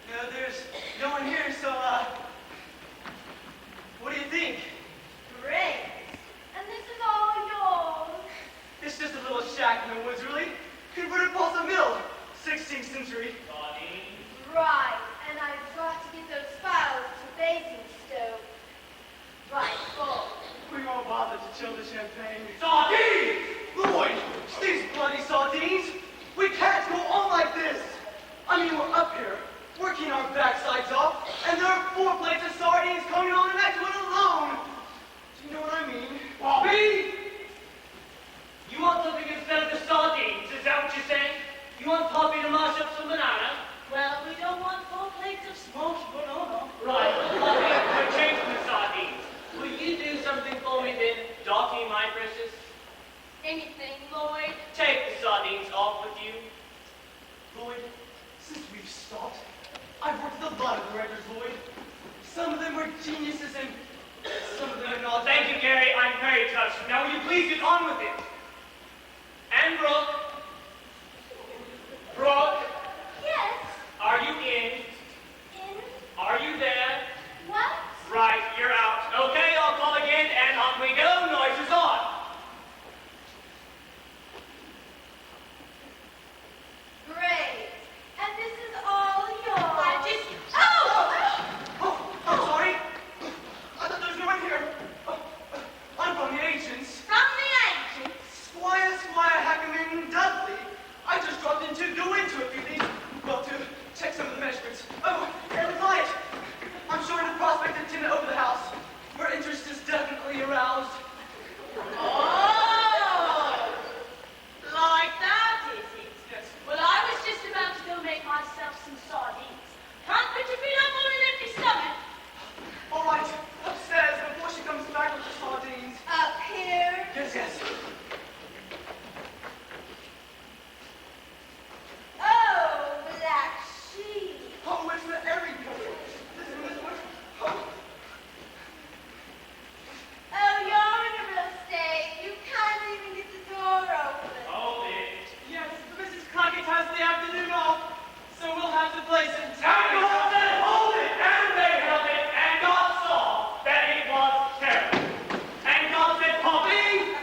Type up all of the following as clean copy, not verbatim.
There's no one here, so, what do you think? Great. And this is all yours. It's just a little shack in the woods, really. Converted Balsa Mill, 16th century. Right. And I've got to get those files to baking stove. Right, full. We won't bother to chill the champagne. Sardines! Lloyd, these bloody sardines! We can't go on like this! I mean, we're up here, working our backsides off, and there are 4 plates of sardines coming on the next one alone! Do you know what I mean? Bobby! You want something instead of the sardines, is that what you're saying? You want Poppy to mash up some banana? Well, we don't want 4 plates of smoked banana. Right, Poppy, we're changing the sardines. Will you do something for me then, Dottie, my precious? Anything, Lloyd? Take the sardines off with you. Lloyd, since we've stopped, I've worked with a lot of directors, Lloyd. Some of them were geniuses and some of them are not. Thank you, Gary. I'm very touched. Now will you please get on with it? And Brooke? Brooke, Yes. are you in? In? Are you there? What? Right, you're out. Okay, I'll call again, and on we go. Noise is on. Great. And this is all yours. Oh, I'm sorry. I thought there was no one here. I'm from the agents. From the ancients. Squire Hackerman Dudley. I just dropped in to go into a few things. Well, to check some of the measurements. Oh, and with light. I'm showing the prospect of tenant over the house, where interest is definitely aroused. Oh! Like that, is it? Yes. Well, I was just about to go make myself some sardines. Can't put your feet up on an empty stomach. All right, upstairs before she comes back with the sardines. Up here? Yes, yes. Oh, black sheep. Oh, it's the airy cover. This one. Oh. Oh, you're in a real state. You can't even get the door open. Hold it. Yes, Mrs. Crockett has the afternoon off, so we'll have to place it. And hold it, and they held it, and God saw that it was terrible. And God said, Poppy!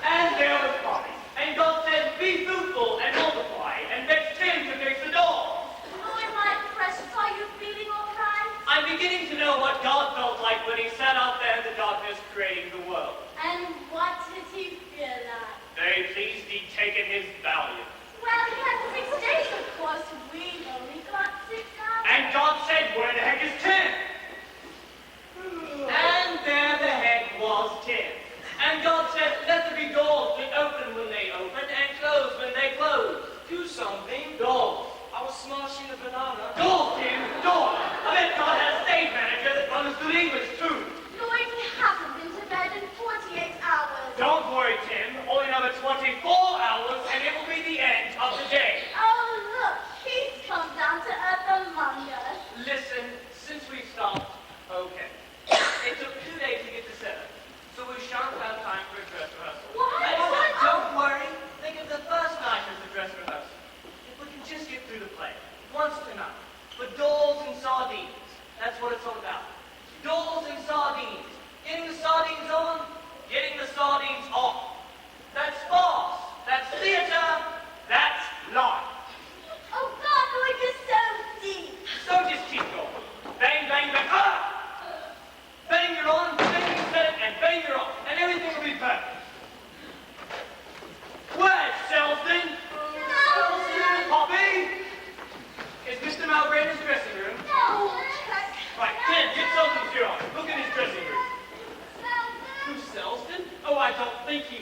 And there was Poppy. And God said, be fruitful and multiply, and fetch 10 to fix the door. Lloyd, my precious, are you feeling all right? I'm beginning to know what God felt like when he sat out there in the darkness creating the world. And what did he feel like? Very pleased he'd taken his valiant. Well, he had 6 days, of course. We've only got 6 hours. And God said, where the heck is 10? And there the heck was 10. And God said, let there be doors that open when they open and close when they close. Do something. Doors. I was smashing a banana. Doors, Tim, doors. I bet God has a stage manager that runs good English too. Lloyd, we haven't been to bed in 48 hours. Don't worry, Tim. Only another 24 hours and it will be the end of the day. Oh, look, he's come down to earth among us. Listen, since we stopped, okay. It took 2 days to get to 7, so we shan't have time for a dress rehearsal. What? Don't worry. Think of the first night as the dress rehearsal. If we can just get through the play, once tonight. But dolls and sardines, that's what it's all about. Dolls and sardines. Getting the sardines on, getting the sardines off. That's farce. That's theater. That's life. Oh, God, Lloyd, you're so deep. So just keep going. Bang, bang, bang. Ah! Bang, you're on. Bang, you set it, and bang, you're off. And everything will be perfect. Where's Selston? Poppy? Is Mr. Mowbray in his dressing room? No, Right, Ted, get Selston's gear on. Look at his dressing room. Selden. Who's Selston? Oh, I don't think he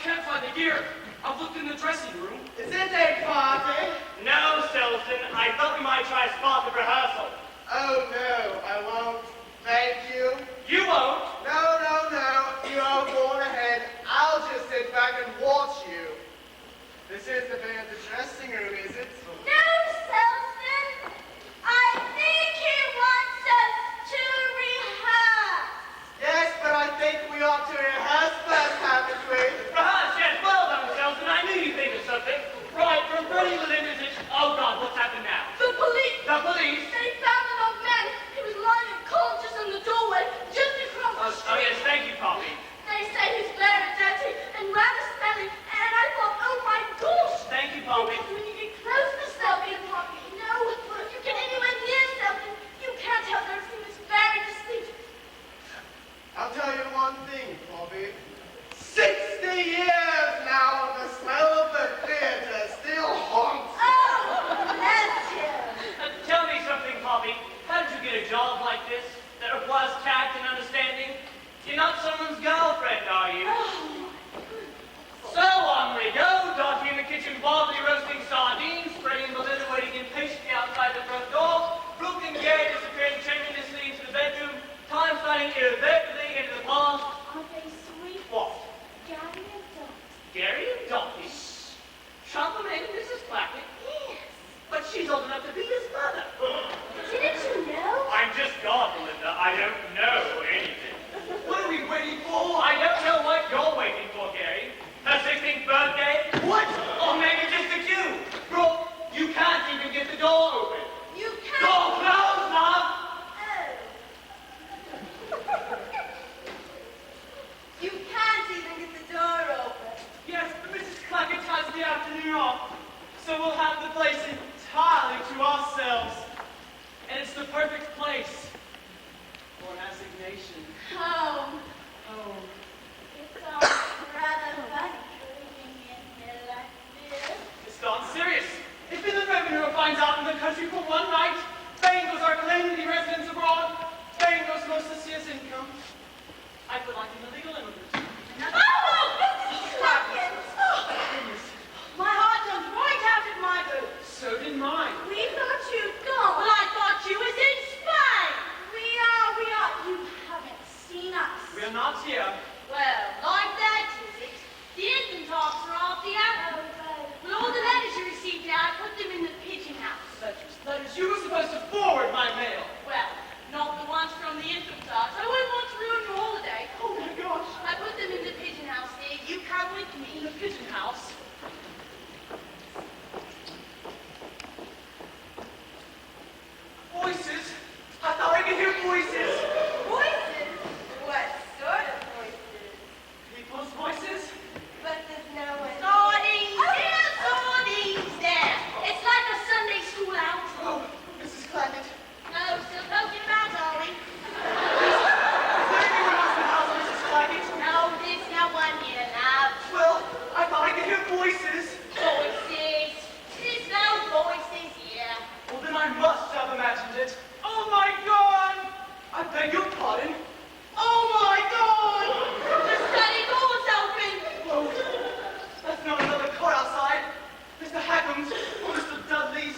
can't find the gear. I've looked in the dressing room. Is it a party? No, Stilton. I thought we might try a spot of rehearsal. Oh no, I won't. Thank you. You won't. No. You all go on ahead. I'll just sit back and watch you. This is the band the dressing room, is it? No, Selson. I think he wants us to rehearse. Yes, but I think we ought to rehearse first, haven't we? Rehearse, yes. Well done, Stilton. I knew you'd think of something. Right, from pretty limited. Oh, God, what's happened now? The police. The police? They found an old man. He was lying unconscious in the doorway, just across the street. Oh, yes, thank you, Poppy. They say he's very dirty and rather smelly, and I thought, oh my gosh. Thank you, Poppy. Because when you get close to something, no, if you get anywhere near something, you can't help noticing it's very distinct. I'll tell you one thing, Bobby. 60 years now, and the smell of the theater still haunts. Oh, bless him. Tell me something, Poppy. How did you get a job like this that requires tact and understanding? You're not someone's girlfriend, are you? Oh, So on we go, Dottie in the kitchen boldly roasting sardines, Freddie and Belinda waiting impatiently outside the front door, Brooke and Gary disappearing tremulously into the bedroom, time sliding irreversibly into the past. aren't they sweet? What? Gary and Dot. Gary and Dottie? Compliment Mrs. Clackett? Yes. But she's old enough to be his mother. Didn't you know? I'm just God, Belinda. I don't know anything. What are we waiting for? I don't know what you're waiting for, Gary. Her 16th birthday? What? Or maybe just a cue. Brooke, you can't even get the door open. You can't. Door closed, Mom! Oh. You can't even get the door open. Yes, but Mrs. Clackett has the afternoon off, so we'll have the place entirely to ourselves. And it's the perfect place for an assignation. Home. Oh, It's all rather funny living in here like this. it's gone serious. If Inland Revenue finds out in the country for one night, Bangles are claiming the residents abroad, Bangles most of his income. I feel like an illegal immigrant. Oh, Mrs. Clackett! Oh, Goodness, my heart jumped right out of my boots. so did mine. We thought you'd gone. Well, I thought you was in Spain. We are. You haven't seen us. We're not here. Well, like that, is it? The infant talks are off the apple. With all the letters you received now, I put them in the pigeon house. Letters. You were supposed to forward my mail. Well, not the ones from the infant talks. I wouldn't want to ruin your holiday. Oh my gosh. I put them in the pigeon house, dear. You come with In me. the pigeon house. Voices. I thought I could hear voices. Voices? What sort of voices? People's voices. But there's no one. Sardines! Yeah, sardines there. It's like a Sunday school out. Oh, Mrs. Clackett. No, still poking about, darling. Is there anyone else in the house, Mrs. Clackett? No, there's no one here now. Well, I thought I could hear voices. Voices. There's no voices here. Well, then I must have imagined it. Oh my God! I beg your pardon. Oh my God! The study door's open. Oh, that's not another car outside. Mr. Hackham's or Mr. Dudley's.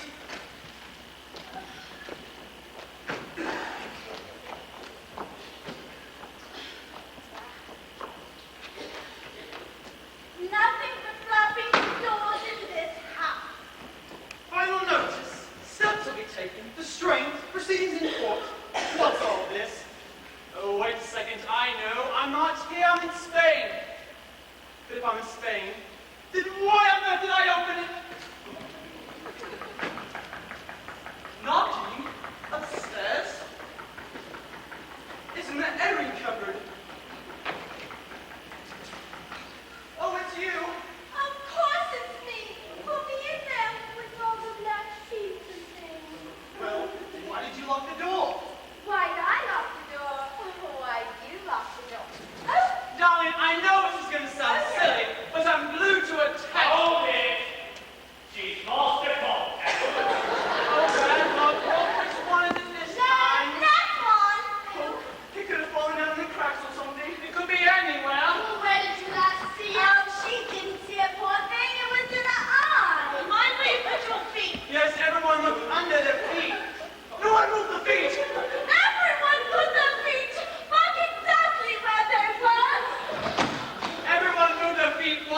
Nothing but flapping doors in this house. Final notice. Steps will be taken. The strength. Proceedings in court. What's all this? Oh, wait a second. I know. I'm not here. I'm in Spain. But if I'm in Spain, then why on earth did I open it? Knocking upstairs? It's in the airing cupboard. Oh, it's you. Of course it's me. Put me in there with all the black sheets and things. Well, why did you lock the door? Why'd I lock the door? Why you lock the door? Oh, Darling, I know this is going to sound silly, but I'm glued to a tack. Hold it. She's lost her ball. Oh, Grandma,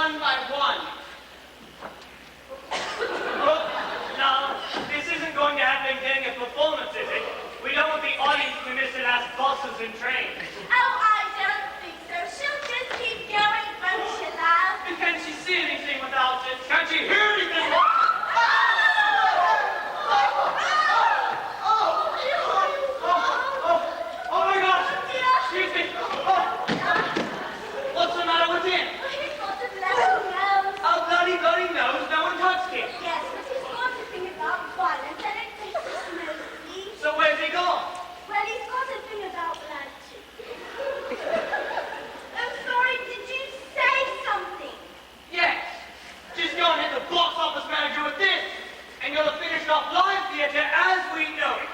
one by one. Oh, no, this isn't going to happen during a performance, is it? We don't want the audience to miss it as buses and trains. Oh, I don't think so. She'll just keep going, won't she, love? And can she see anything without it? Can she hear anything? Oh my gosh! Excuse me! What's the matter with him? He's got a bloody nose. A bloody nose? No one touched him. Yes, but he's got a thing about violence and it takes his nose, see? So where's he gone? Well, he's got a thing about blood, too. Oh, sorry, did you say something? Yes. She's going to hit the box office manager with this, and you'll have finished off live theater as we know it.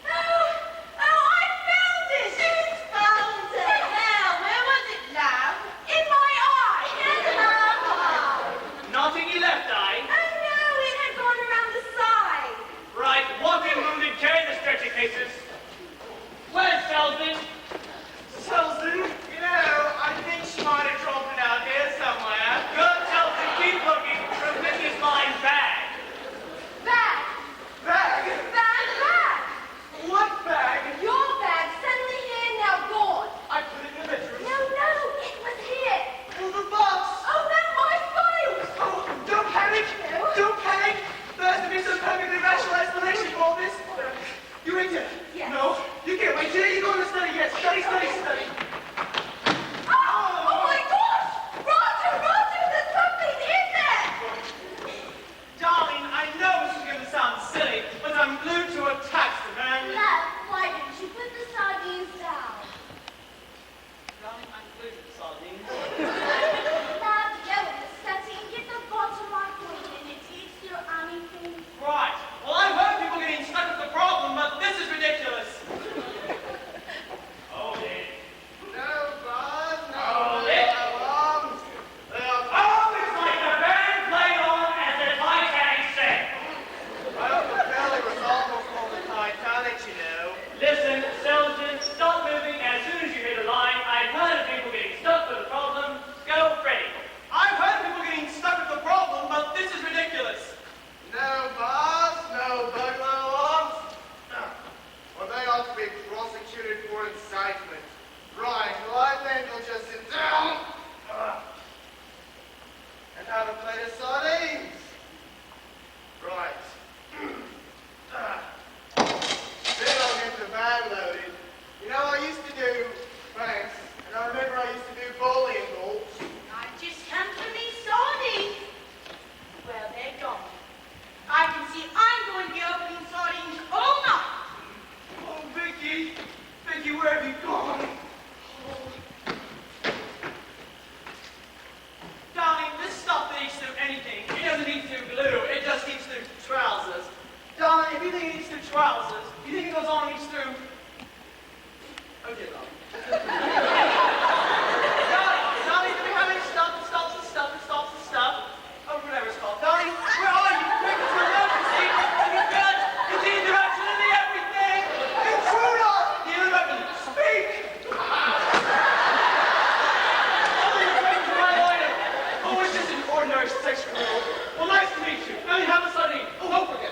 Oh, I found it! She's found it! Now, where was it, love? In my eye! Yes, love! Not in your left eye. Oh, no, it had gone around the side. Right, walking wounded, carry the stretcher cases. Where's Selden? Selden, you know, I think she might have dropped it out here somewhere. Good, Selden, keep looking. From Mrs. Line's bag. Bag! Bag? Bag! What bag? Your bag, suddenly here, now gone. I put it in the bedroom. No, it was here. Oh, the box. Oh, no, my files! Oh, don't panic. Don't panic. There has to be some perfectly rational explanation for all this. You wait here. Yes. No, you can't wait here. You go to study. Yes, study. Oh, my gosh! Roger, there's something in there! Darling, I know this is going to sound silly, but I'm glued to a taxi, man. Love, why didn't you put the sardines down? Darling, I'm glued to the sardines. Love, go in the study and get the bottom mark in it. It's your anything. Right. Well, I've heard people getting stuck with the problem, but this is ridiculous. Hold it. No, Buzz. No. Hold it. Oh, it's like the band played on as the Titanic sank. Well, the belly was almost on the Titanic, you know. Listen, Selden, stop moving as soon as you hit a line. I've heard of people getting stuck with a problem. Go, Freddy. I've heard people getting stuck with the problem, but this is ridiculous. No, Buzz. No burglar alarms. Well, they ought to be prosecuted for incitement. Right. Well, I think we'll just sit down and have a plate of sardines. Right. Then I'll get the van loaded. You know, I used to do, thanks, and I remember I used to do bowling balls. I just come for me sardines. Well, they're gone. I can see I'm going to be opening sardines all night. Oh, Vicky, where have you gone? Darling, this stuff leaks through anything. It doesn't need through glue, it just leaks through trousers. Darling, if you think it leaks through trousers, you think it goes on and leaks through... Okay, darling. Darling, do we have any stuff that stops the stuff? Oh, whatever it's called. Darling, where are you? Quick, it's an emergency! If you could, continue to absolutely everything! Intruder! The weapon, speak! Oh, it's just an ordinary sex criminal. Well, nice to meet you. Now you have a sardine. Oh, don't forget.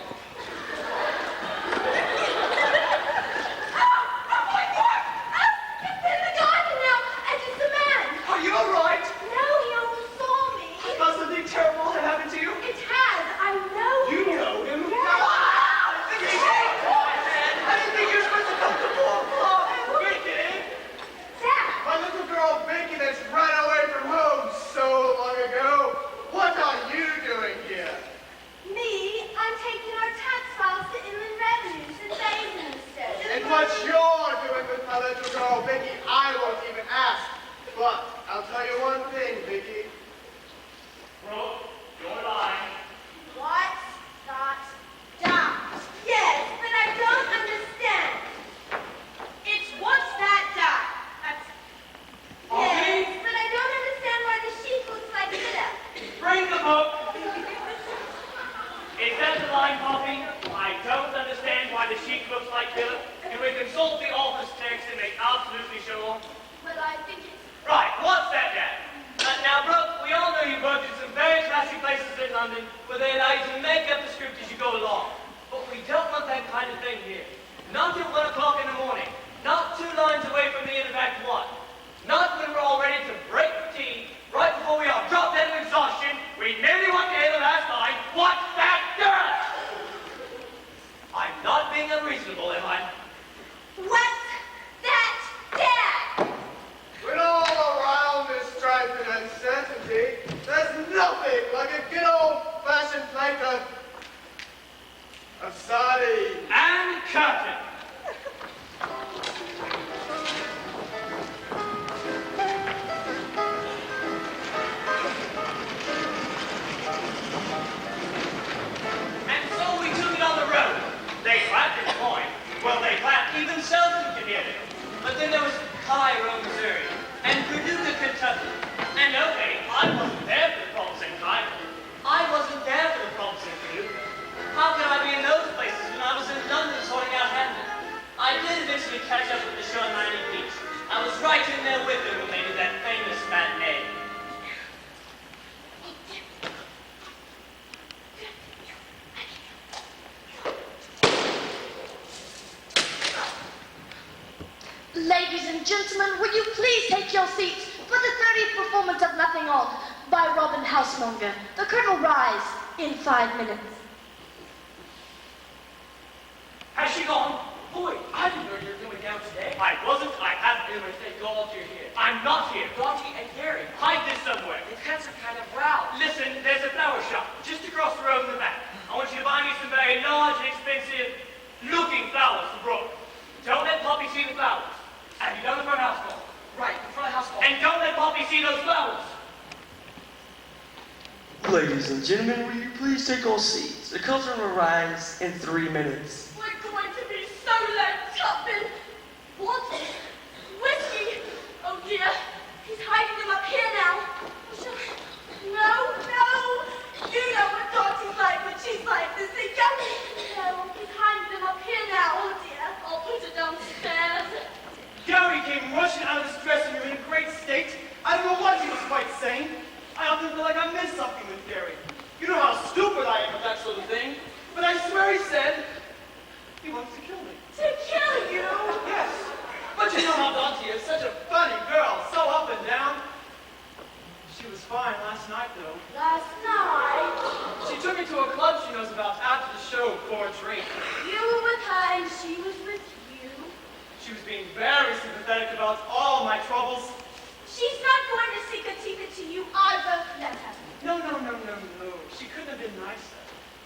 Are you alright? No, he almost saw me. Has something terrible had happened to you? It has. I know You him. know him? Yes. Vicky! I didn't think you were supposed to come to 4 o'clock. Vicky! Dad. My little girl Vicky that's run away from home so long ago. What are you doing here? Me, I'm taking our tax files to Inland Revenue to Basingstoke. And what you're doing with my little girl Vicky, I won't even ask. But I'll tell you one thing, Vicky. Brooke, you're lying. What's that done? Yes, but I don't understand. It's what's that done? That's... Yes, but I don't understand why the sheep looks like Philip. Bring the book. Is that the line popping? I don't understand why the sheet looks like Philip. Can we consult the office text and make absolutely sure? Well, I think it's... Right, what's that, Dad? nothing like a good old-fashioned plate of sardines. And curtain. And so we took it on the road. They clapped at the point. Well, they clapped. Even Selden could hear it. But then there was Cairo, Missouri, and Paducah, Kentucky. And okay, I wasn't there for the problems in Cairo. I wasn't there for the problems in Paducah. How could I be in those places when I was in London sorting out Hamden? I did eventually catch up with the show on Miami Beach. I was right in there with them when they did that famous matinee. Ladies and gentlemen, will you please take your seats for the 30th performance of Nothing On by Robin Housemonger. The curtain will rise in 5 minutes. Has she gone? Boy, I didn't know you were coming down today. I wasn't. I haven't. It was thank God you're here. I'm not here. Dottie and Gary. Hide this somewhere. They've had some kind of row. Listen, there's a flower shop just across the road in the back. I want you to buy me some very large and expensive looking flowers for Brooke. Don't let Poppy see the flowers. Have you done the front house call? Right, in front of the house call. And don't let Poppy see those flowers. Ladies and gentlemen, will you please take your seats? The curtain will rise in 3 minutes. We're going to be so late, Tupman. What? Whiskey? Oh dear, he's hiding them up here now. No, no. You know what Dottie's like when she's like this. They don't. No, he's hiding them up here now. Oh dear, I'll put it downstairs. Gary came rushing out of his dressing room in a great state. I don't know what he was quite saying. I often feel like I missed something with Gary. You know how stupid I am with that sort of thing. But I swear he said he wants to kill me. To kill you? Yes. But you know how Dottie is. Such a funny girl. So up and down. She was fine last night, though. Last night, She took me to a club she knows about after the show for a drink. you were with her and she was with you. She was being very sympathetic about all my troubles. She's not going to seek a ticket to you either. Let her. No. She couldn't have been nicer.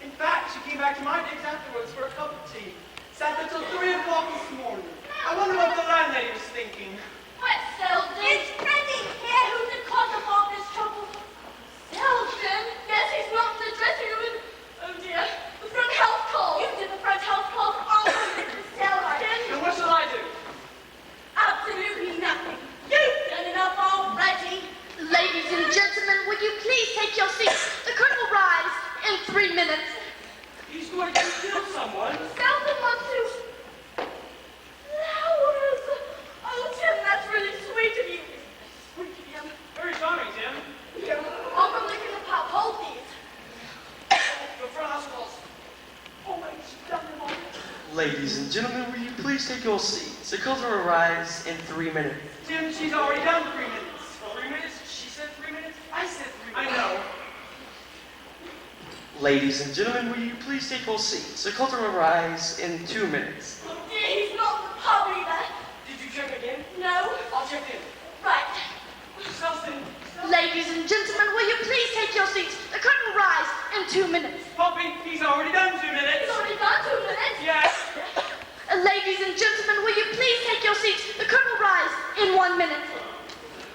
In fact, she came back to my digs afterwards for a cup of tea. Sat there till 3 o'clock this morning. I wonder what the landlady was thinking. What, Selden? It's Freddie here who's the cause of all this trouble. Selden? Yes, he's not in the dressing room. Oh dear, the front house call. You did the front house call. I'll do it, Selden. And what shall I do? Absolutely nothing. You've done enough already. Ladies and gentlemen, will you please take your seats? The curtain will rise in 3 minutes. He's going to kill someone. Selden wants to... Flowers. Oh, Tim, that's really sweet of you. Sweet of him. Very charming, Tim. Yeah. I'll go lick in the pop. Hold these. The front house calls. Oh, wait, she's done them all. Ladies and gentlemen, will you please take your seats? The curtain will rise in 3 minutes. Tim, she's already done 3 minutes. 3 minutes? She said 3 minutes? I said 3 minutes. I know. Ladies and gentlemen, will you please take your seats? The curtain will rise in 2 minutes. Oh dear, he's not in the pub either. Did you check again? No. I'll check in. Right. Selden. Ladies and gentlemen, will you please take your seats? The curtain will rise in 2 minutes. Poppy, he's already done 2 minutes. It's already gone 2 minutes. Yes. Ladies and gentlemen, will you please take your seats? The curtain will rise in 1 minute.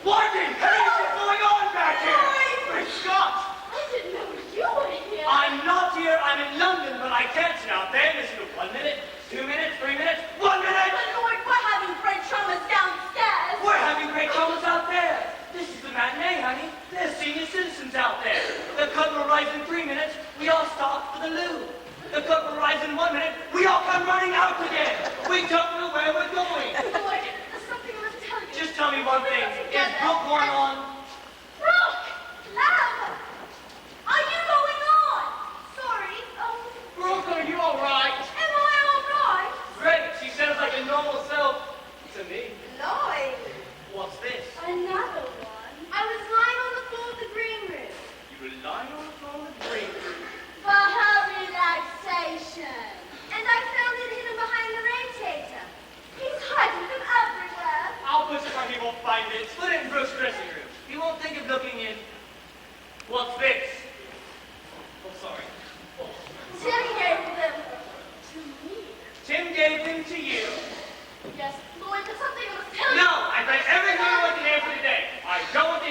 What the hell is going on back here? Great Scott! I didn't know you were here. I'm not here. I'm in London, but I can't sit out there. Listen to 1 minute, 2 minutes, 3 minutes, 1 minute. But Lord, we're having great traumas downstairs. We're having great moments out there. This is the matinee, honey. There's senior citizens out there. The curtain will rise in 3 minutes. We all stop for the loo. The curtain will rise in 1 minute. We all come running out again. We don't know where we're going. Lord, there's something I must tell you. Just tell me one thing. Is Brooke going on? Brooke! Lamb! Are you going on? Sorry, Brooke, are you all right? am I all right? Great. She sounds like a normal self to me. Lloyd. What's this? Another one. I was lying on the floor of the green room. You were lying on the floor in the green room. For her relaxation. And I found it hidden behind the radiator. He's hiding them everywhere. I'll put it where he won't find it. Put it in Brooke's dressing room.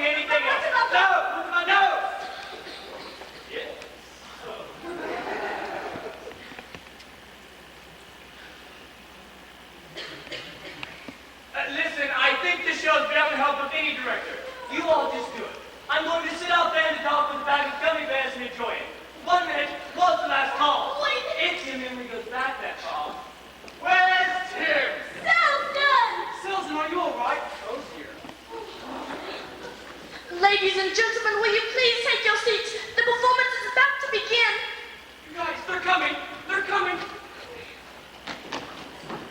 anything What else. about No! Look at my nose! Yes. Listen, I think this show's beyond the help of any director. You all just do it. I'm going to sit out there in the dark with a bag of gummy bears and enjoy it. 1 minute was the last call. Wait. If your memory goes back that far. Where's Tim? Selden! Selden, are you all right? Oh, dear. Ladies and gentlemen, will you please take your seats? The performance is about to begin. You guys, they're coming. They're coming.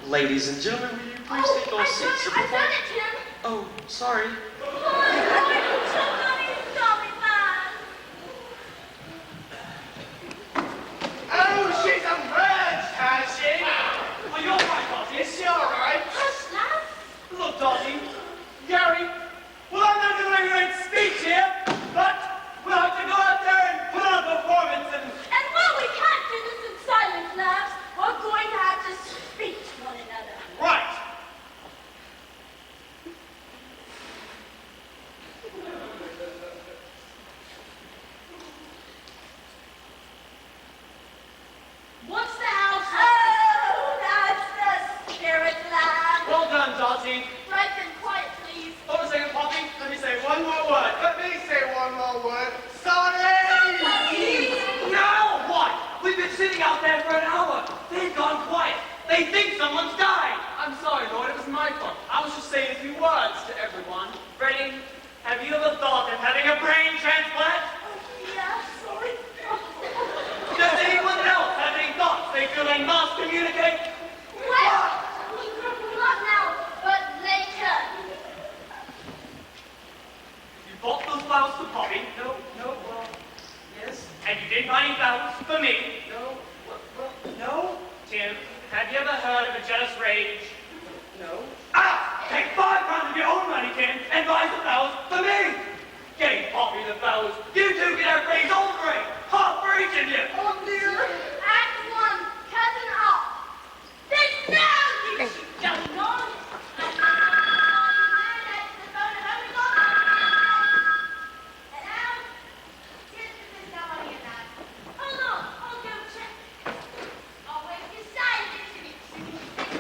Ladies and gentlemen, will you please take your seats? The I've done perform- it, Tim. Oh, sorry. Oh, she's emerged, has she? Are you all right, Dottie? Is she all right? Hush, lads. Look, Dottie. Gary. Well, I'm not going to make a great speech here, but we'll have to go out there and put on a performance and... And while we can't do this in silence, lads, we're going to have to speak to one another. Right. What's the house? Oh, that's the spirit, lad. Well done, Dottie. Right then, quiet, please. Hold a second, Poppy. Let me say one more word. Let me say one more word. Sorry! Now what? We've been sitting out there for an hour. They've gone quiet. They think someone's died. I'm sorry, Lord, it was my fault. I was just saying a few words to everyone. Freddie, have you ever thought of having a brain transplant? Yeah, sorry. Does anyone else have any thoughts they feel they must communicate? Well, not now, but later. You bought those flowers for Poppy, No, well, yes, and you didn't buy any flowers for me. no, well, no, Tim, have you ever heard of a jealous rage? no. Ah! Take £5 of your own money, Tim, and buy some flowers for me! Getting Poppy the flowers. You two get our praise all great. Half for each of you. Oh dear. Act one, cousin off. This now, you young non. Hold on, I'll go check. I'll wait beside you.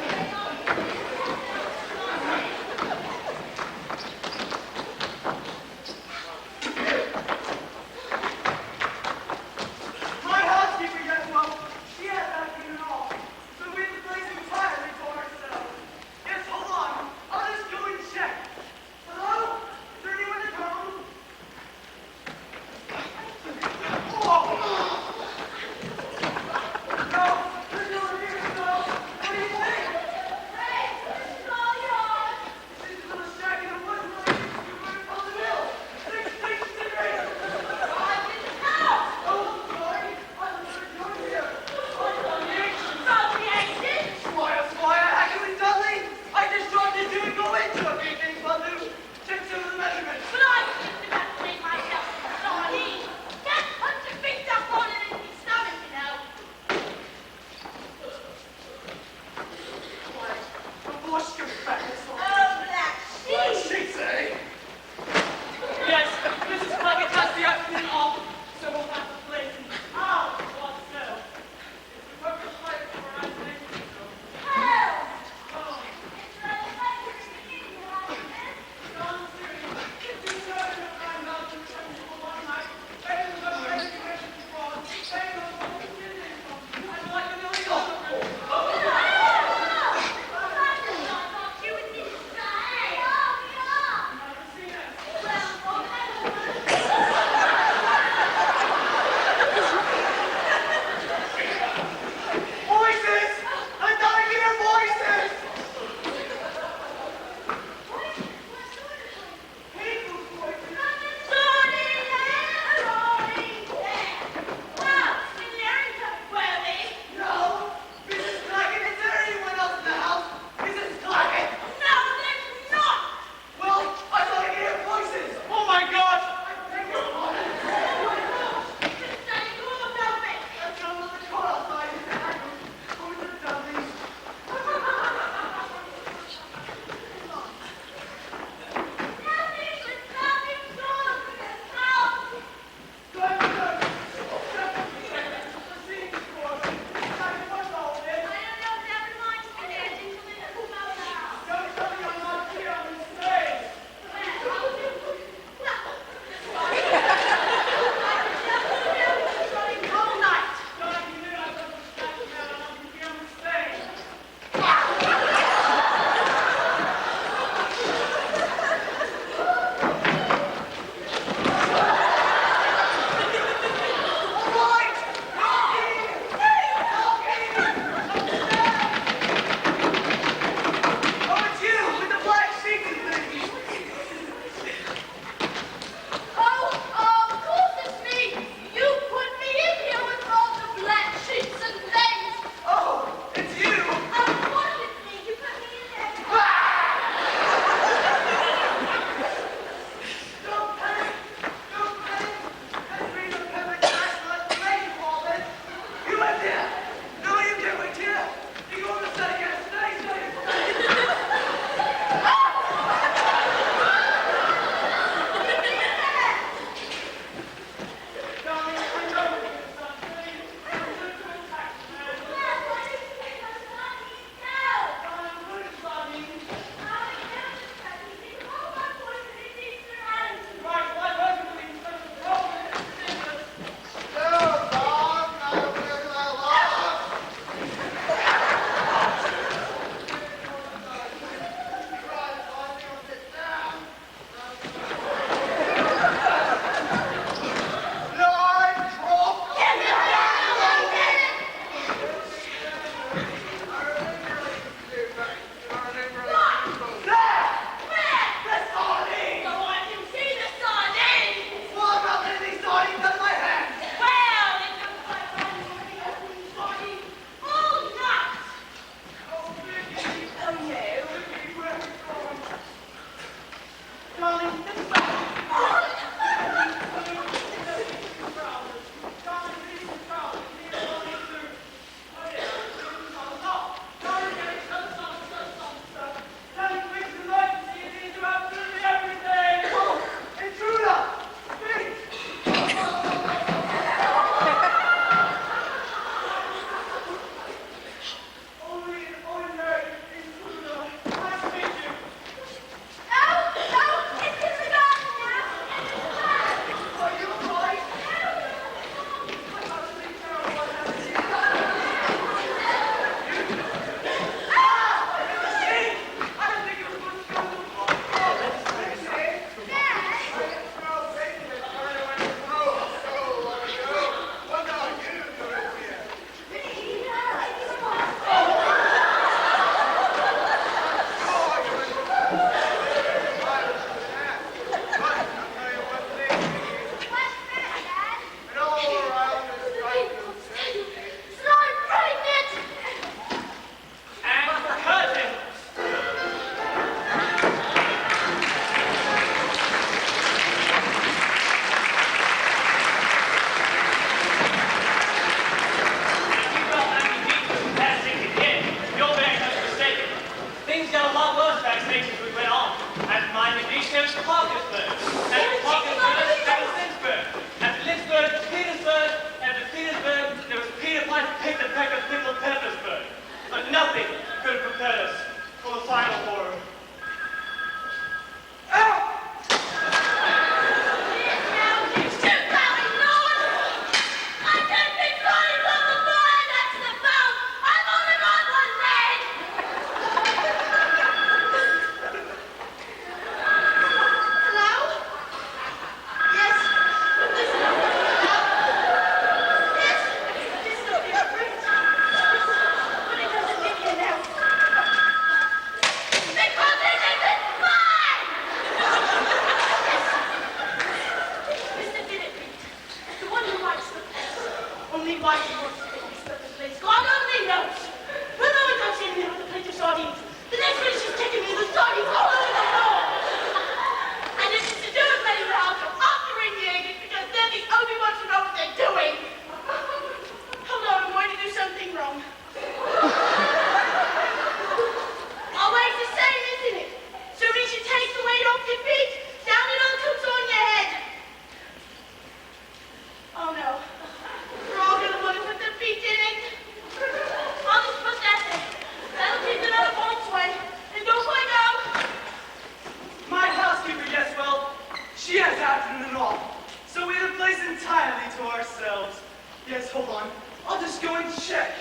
off. So we had a place entirely to ourselves. Yes, hold on. I'll just go and check.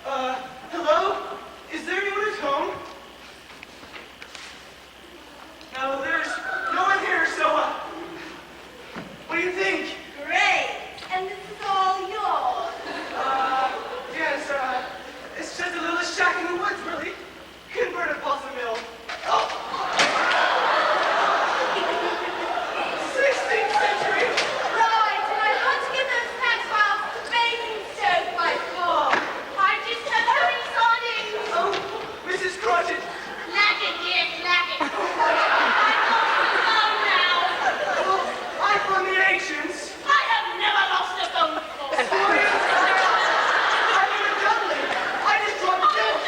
Hello? Is there anyone at home? No, there's no one here, so, what do you think? Great. And this is all yours. Yes, it's just a little shack in the woods, really. Converted possum mill. Oh! 16th century! Right, and I want to get those tax files to the bathing stove by four. I just have so many sardines. Oh, Mrs. Crotchet. Lack it, dear, lack it. I'm on the phone now. Well, I'm from the ancients. I have never lost a phone before. I'm in a Dudley. I just dropped it.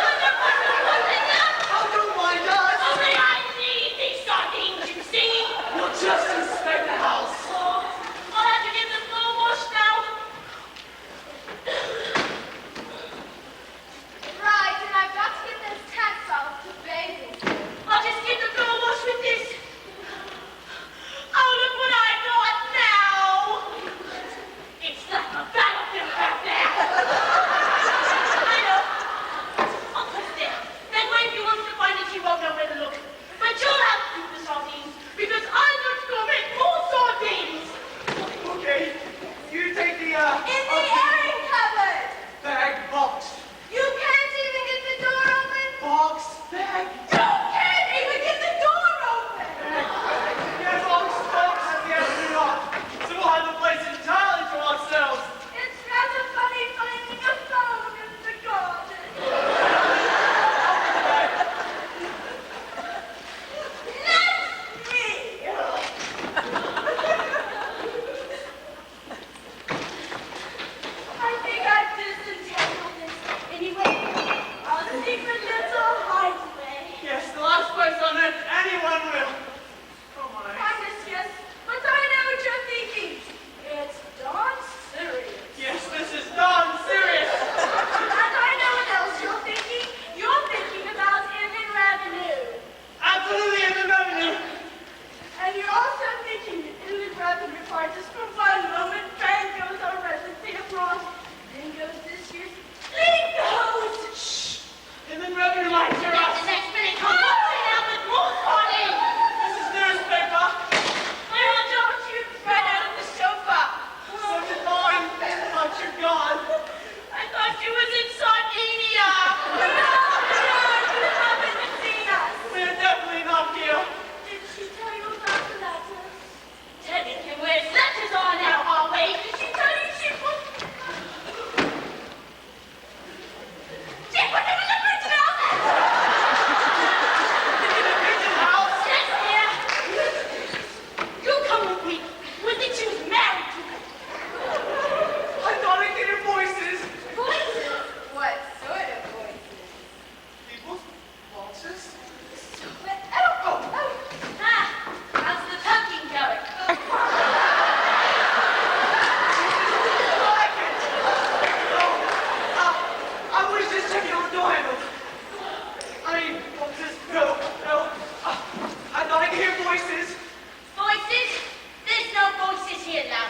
Oh, don't mind us. Only I need these sardines, you see. We'll just inspect the house. Oh, I'll have to get the floor washed now. Right, and I've got to get those tax files to bathing. I'll just get the floor washed with this. Oh, look what I got now. It's like a battlefield back there. I know. I'll put it there. That way if he wants to find it, he won't know where to look. But you'll have to do the sardines, because I'm going to go make more sardines. Okay, you take the, In the airing cupboard. bag box. You can't even get the door open. Box, bag. You can't even get the door open. Yes, box, yes, we're not. So we'll have the place entirely to ourselves. It's rather funny finding a phone in the garden. Let me. I think I've disentangled this. Anyway, our secret little hideaway. Yes, the last place on earth anyone will. Oh my. Yes, but I know what you're thinking. It's darn serious. Yes, this is darn serious. And I know what else you're thinking. You're thinking about inland revenue. Absolutely in the revenue. And you're also thinking that inland revenue charges for one moment, bang goes our residency abroad, then goes this year's goes. Shh. And then revenue might hear us. The next minute comes right out with more sardines. This is newspaper. I want you right out of the sofa. So did mine. But you're gone. I thought you was in Sardinia. No, you haven't seen us. We're definitely not here. Did she tell you about the letters? Teddy can wear letters on now, always. Did she tell you she put... She put them in the prison house? Yes, dear. You come with me. We think she was married to him. I thought I could hear voices. Voices? What sort of voices? People's voices? How's the tucking going? I was just checking on the door handle. I mean, voices? No. I thought I could hear voices. Voices? There's no voices here now.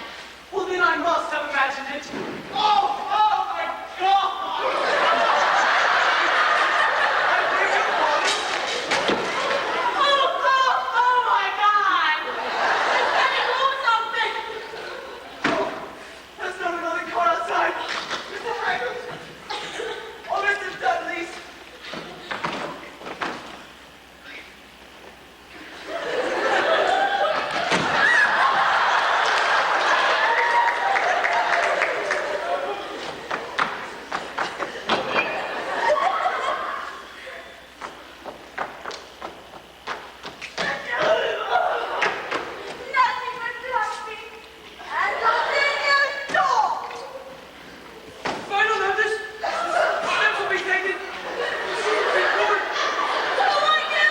Well, then I must have imagined it. Oh my God! I beg your pardon? Oh my God! There's getting loose open! Oh, that's not another car outside. Mr. Frayn. Oh, Mr. Dudley's. Nothing but plastic and nothing at all! I don't know this. Steps will be taken. Report. What do I do?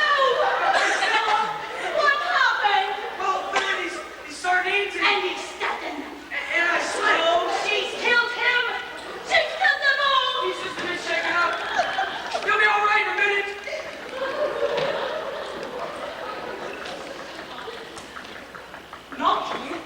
What happened? Well, there are these sardines And he stabbed them. and I smell. She's killed him! She's killed them all! He's just a bit shaken up. You'll be all right in a minute. Knocking?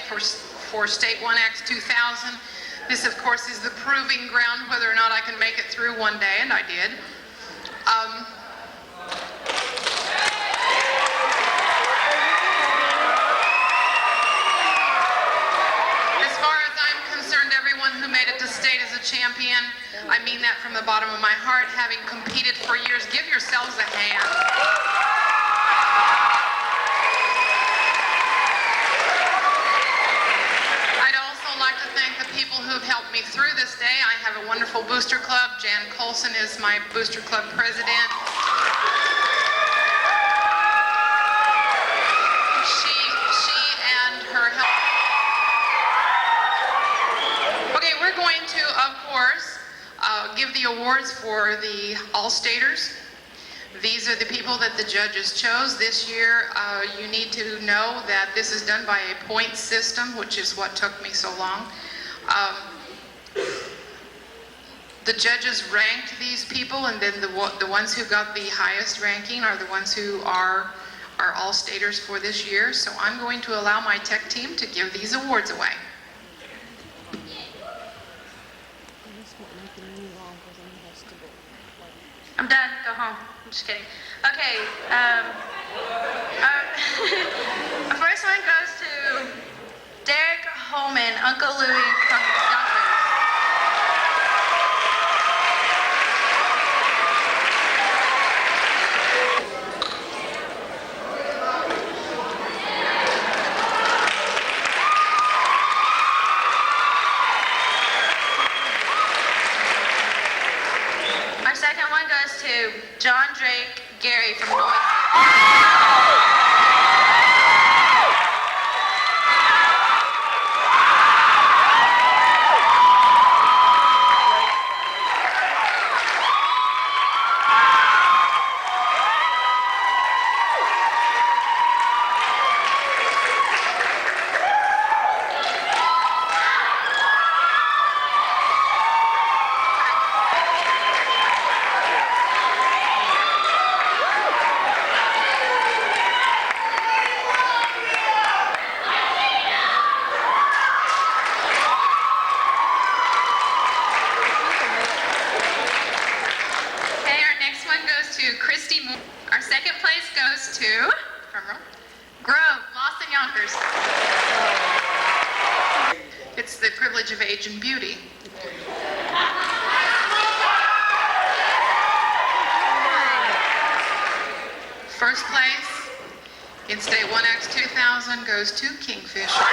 for State 1X 2000. This, of course, is the proving ground whether or not I can make it through one day, and I did. As far as I'm concerned, everyone who made it to state is a champion. I mean that from the bottom of my heart. Having competed for years, give yourselves a hand. I'd also like to thank the people who have helped me through this day. I have a wonderful booster club. Jan Colson is my booster club president. She and her help. Okay, we're going to, of course, give the awards for the All-Staters. These are the people that the judges chose. This year, you need to know that this is done by a point system, which is what took me so long. The judges ranked these people, and then the ones who got the highest ranking are the ones who are All-Staters for this year. So I'm going to allow my tech team to give these awards away. I'm done. Go home. I'm just kidding. Okay. The first one goes to Derek Holman, Uncle Louie from Yonkers. Our second one goes to John Drake Gary from Noise. Okay, our next one goes to Christy Moore. Our second place goes to, drumroll, Grove, Lost and Yonkers. It's the privilege of age and beauty. First place in State 1X 2000 goes to Kingfisher.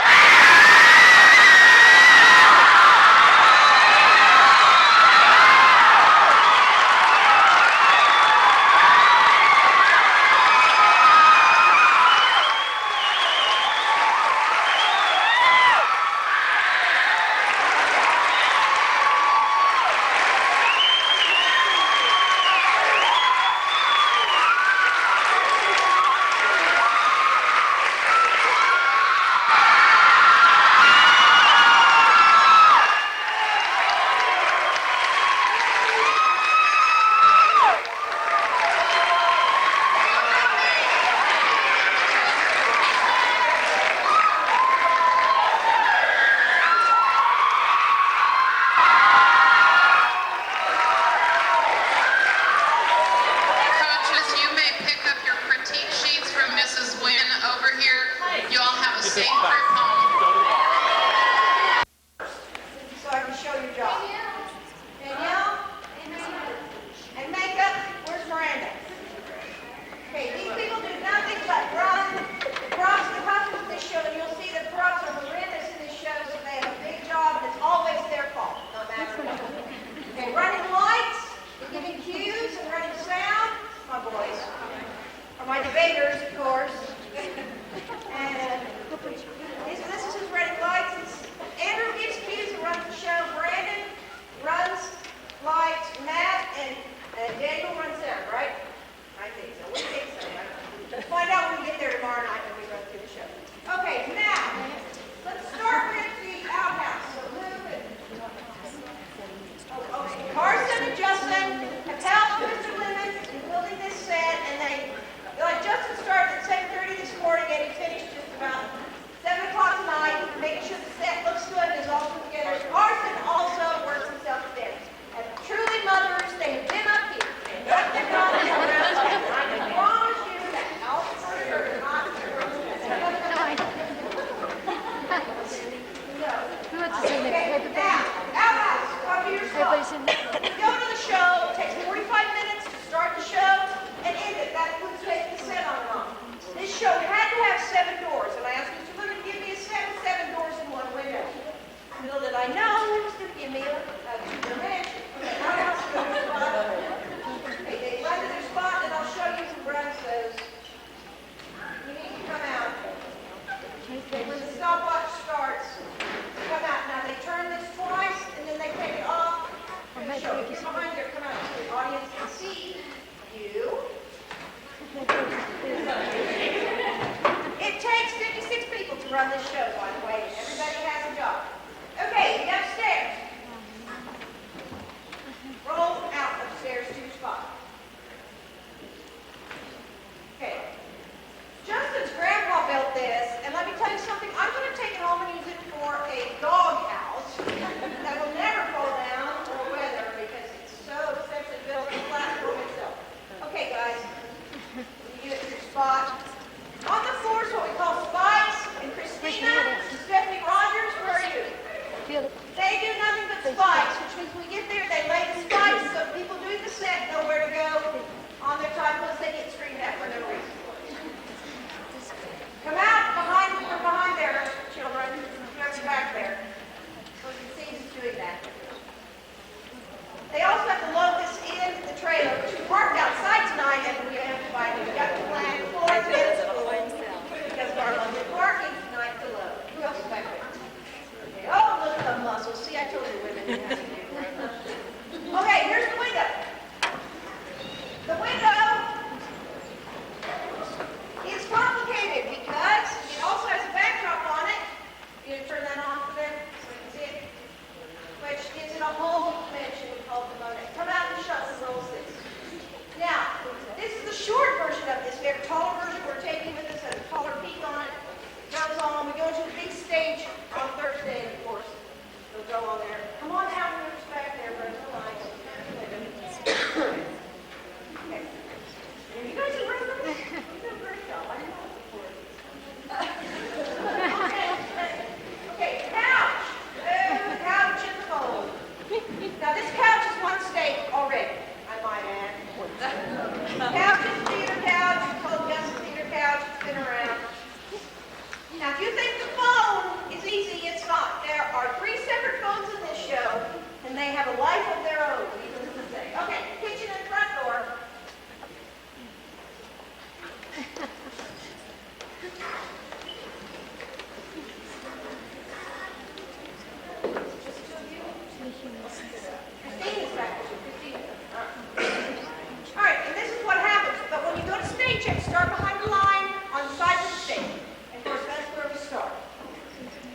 check. Start behind the line on the side of the stage. And of course, that's where we start.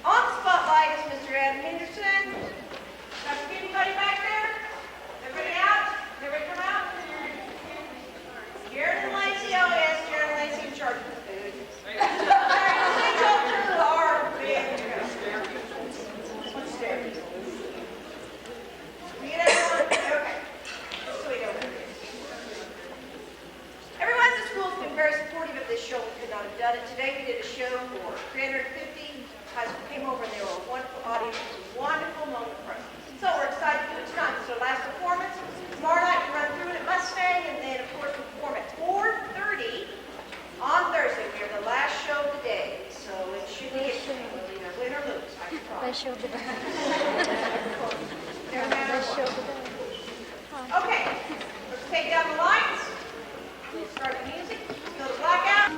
On the spotlight is Mr. Adam Henderson. Got anybody back there? Everybody out? Everybody come out? Jared and Lacey, oh yes, Jared and Lacey in charge of the food. Let's go to our big stairs. We get everyone? Okay. Just so we know. Everyone at the school has been very supportive of this show. We could not have done it today. We did a show for 350. High school came over and they were a wonderful audience. It was a wonderful moment for us. So we're excited to do it tonight. It's our last performance. Tomorrow night we run through it at Mustang, and then of course we perform at 4:30 on Thursday. We are the last show of the day. So it should be interesting. We'll either win or lose. I can promise. Show the day. No matter Show what. the day. Okay, let's take down the lights. We'll start the music. Go to blackout.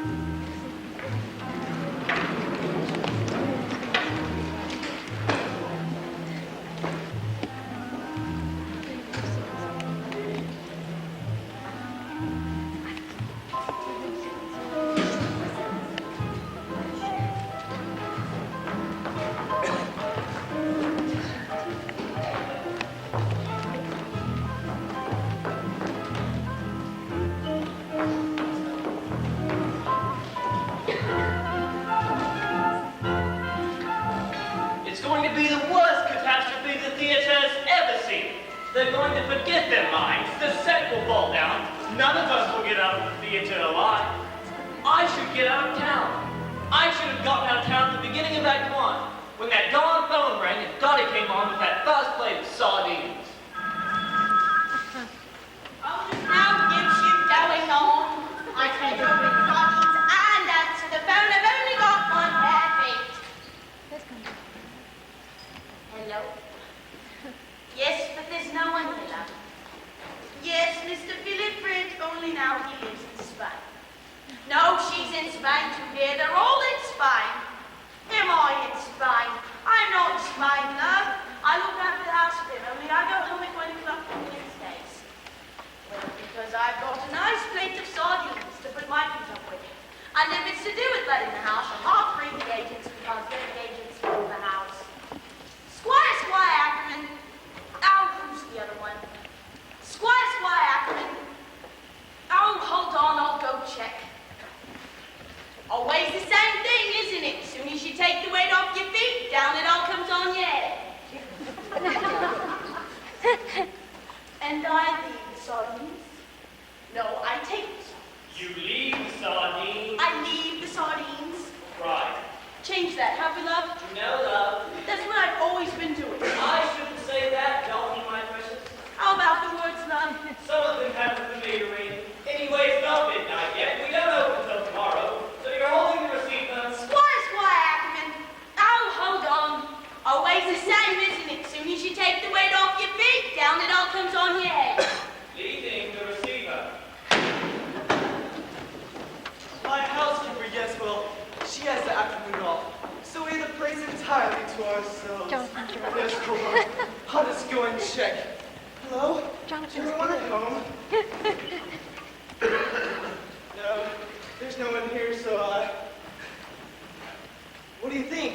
It's going to be the worst catastrophe the theater has ever seen. They're going to forget their minds. The set will fall down. None of us will get out of the theater alive. I should get out of town. I should have gotten out of town at the beginning of Act 1, when that darn phone rang and Dottie came on with that first plate of sardines. Oh, now gives you going on. I take over the sardines and answer the phone. I've only got one pair of feet. Hello? Yes, but there's no one here. Yes, Mr. Philip, only now he lives in Spain. No, she's in Spain too, dear. They're all in Spain. Am I in Spain? I'm not in Spain, love. I look after the house for them, only I go home at 1 o'clock on Wednesdays. Well, because I've got a nice plate of sardines to put my feet up with. And if it's to do with letting the house, I'll free the agents because they're the agents of the house. Squire Ackerman. Oh, who's the other one? Squire Ackerman. Oh, hold on, I'll go check. Always the same thing, isn't it? As soon as you take the weight off your feet, down it all comes on your head. And I leave the sardines. No, I take the sardines. You leave the sardines. I leave the sardines. Right. Change that, have we, love? No, love. That's what I've always been doing. I shouldn't say that, Dolly, my precious. How about the words, love? Some of them have a familiar ring. Anyway, it's not midnight yet. We don't open until tomorrow. So you're holding the receipt, love. Squire Ackerman. Oh, hold on. Always the same, isn't it? As soon as you take the weight off your feet, down it all comes on your head. Leaving the receiver. My housekeeper, yes, well, she has the afternoon off. So we have the place entirely to ourselves. Don't interrupt. Yes, hold on. I'll just go and check. Hello? Jonathan. Everyone at home? No, there's no one here, so, what do you think?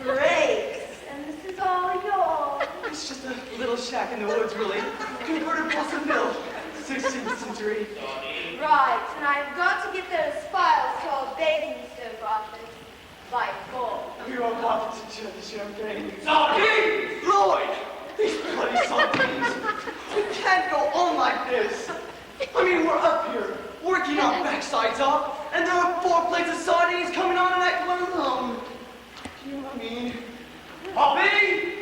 Great. And this is all yours. It's just a little shack in the woods, really. Converted Blossom Mill, 16th century. Right, and I've got to get those files called bathing stove office by 4. We won't bother to chill the champagne. Sardines! Lloyd! These bloody sardines! We can't go on like this! I mean, we're up here, working our backsides off, and there are 4 plates of sardines coming on in that one alone. You know what I mean? Poppy!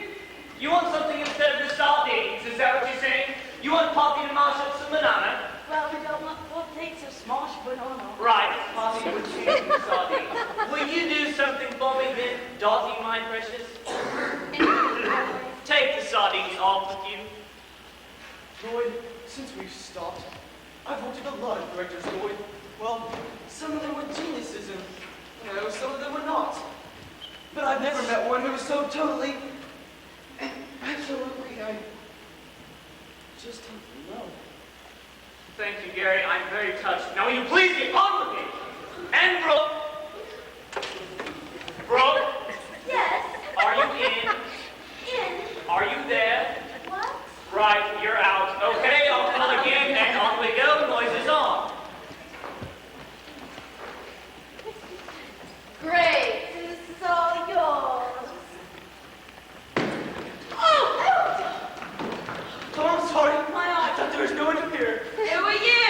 You want something instead of the sardines, is that what you're saying? You want Poppy to mash up some banana? Well, we don't want 4 plates of smashed banana. Right, Poppy would change the sardines. Will you do something for me then, Dottie, my precious? Take the sardines off with you. Lloyd, since we've stopped, I've worked with a lot of directors, Lloyd. Well, some of them were geniuses and, some of them were not. But I've never met one who was so totally and absolutely, I just don't know. Thank you, Gary. I'm very touched. Now, will you please get on with me? And Brooke. Brooke, Yes. are you in? In. Are you there? What? Right, you're out. Okay, I'll call again, and on we go. Noise is on. Great. This is all yours. Oh! Oh, I'm sorry. My I thought there was no one here. Who are you?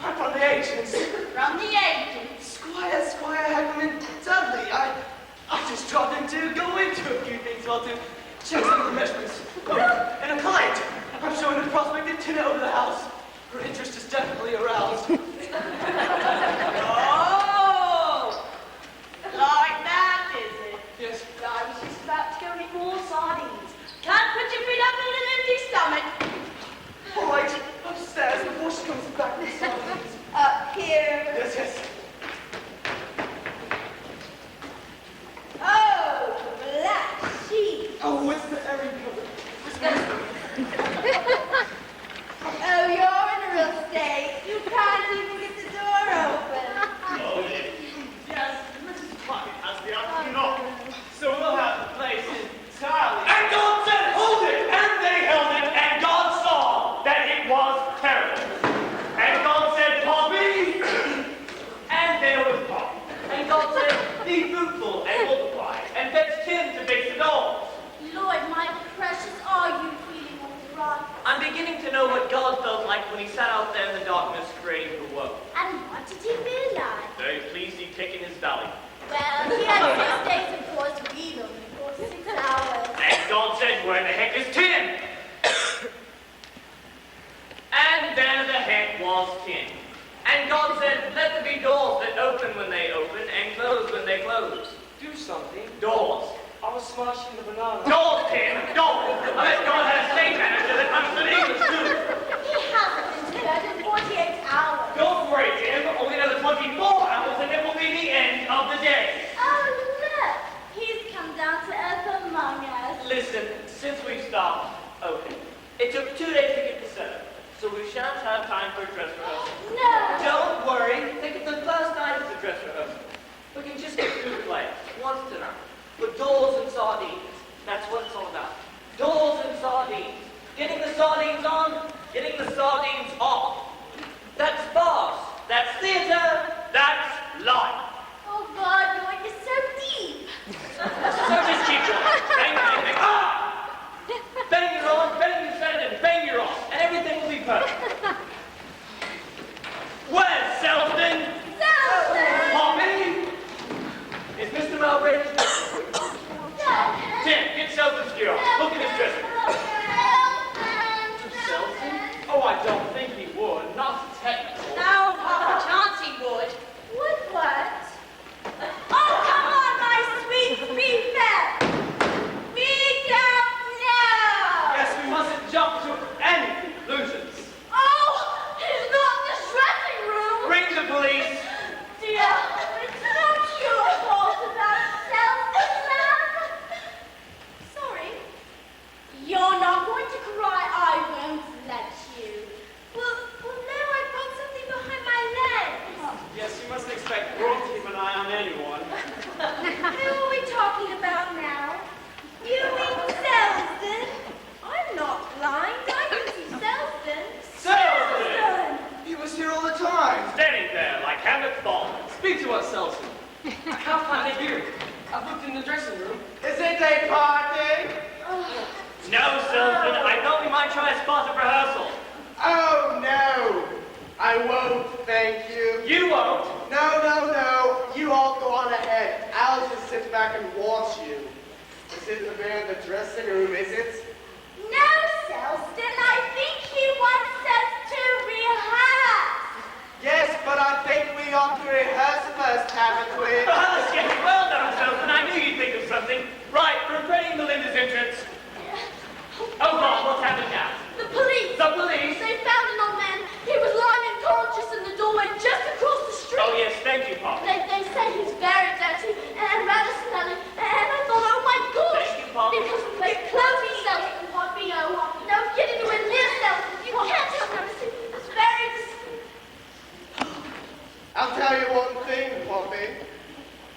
I'm from the agents. From the agent. Squire Hackman Dudley. I just dropped in to go into a few things, well, to check some of the measurements. Oh, and a client. I'm showing a prospective tenant over the house. Her interest is definitely aroused. Oh! Like that, is it? Yes. I was just about to go eat more sardines. Can't put your feet up on an empty stomach. All right, upstairs before she comes back with sardines. Up here. Yes, yes. Oh, black sheep. Oh, it's the airy cover. Oh, you're in a real state. You can't even get the door open. Oh, yes, Mrs. Puckett has the afternoon off, so we'll have the place entirely. And God said, hold it! And they held it, and God saw that it was terrible. And God said, Poppy! And there was Pop. And God said, be fruitful and multiply, and fetch tin to bake the dolls. Lord, my precious, are you feeling all right? I'm beginning to know what God felt like when he sat out there in the darkness creating the world. And what did he realize? Very pleased he'd taken his valley. Well, he had 6 days, of course, we only for 6 hours. And God said, where the heck is tin? And there the heck was tin. And God said, let there be doors that open when they open and close when they close. Do something. Doors. I was smashing the banana. Doors, Tim, doors. I bet God had a state manager that understood English too. He hasn't been to bed in 48 hours. Don't worry, Tim. Only another 24 hours and it will be the end of the day. Oh, look. He's come down to earth among us. Listen, since we've stopped, okay. It took 2 days to get the setup, so we shan't have time for a dress rehearsal. No. Don't worry. Think of the first night of the dress rehearsal. We can just get through the play once tonight. But dolls and sardines, that's what it's all about. Dolls and sardines. Getting the sardines on, getting the sardines off. That's farce. That's theater. That's life. Oh, God, Lord, you're so deep. So just keep going. Bang, bang, bang. Ah! Bang you're on, bang you said, and bang you're off. And everything will be perfect. Where's Selden? Selden! Poppy? Is Mr. Malbridge? Tim, get Selden's gear on. Look at his dressing. Selden? Oh, I don't think he would. Not technical. No, Papa Chance he would. Would what? Oh, come on, my sweet feet. We don't know. Yes, we mustn't jump to any conclusions. Oh, he's not in the dressing room. Ring the police. Dear, it's not your fault about self-love. Sorry. You're not going to cry. I won't let you. Well, now I've got something behind my legs. Yes, you mustn't expect Brooke to keep an eye on anyone. Who are we talking about now? You mean Selden? I'm not blind. I can see Selden. Selden! He was here all the time. Standing there like Hamlet Ball. Speak to us, Selden. I can't find it here. I've looked in the dressing room. Is it a party? No, Selden, I thought we might try a spot of rehearsal. Oh, no. I won't, thank you. You won't. No. You all go on ahead. I'll just sit back and watch you. This isn't there in the dressing room, is it? No, Selden. I think he wants us to rehearse. Yes, but I think we ought to rehearse first, haven't we? Yes, well done, Selden. I knew you'd think of something. Right, preparing Melinda's entrance. Oh, God, what's happened now? The police. The police? They found an old man. He was lying unconscious in the doorway just across the street. Oh, yes, thank you, Pop. They say he's very dirty and rather smelly. And I thought, oh my gosh. Thank you, Pop. Because they close Selden, Poppy. No, get anywhere near Selden. You can't have noticed. He was very I'll tell you one thing, Poppy.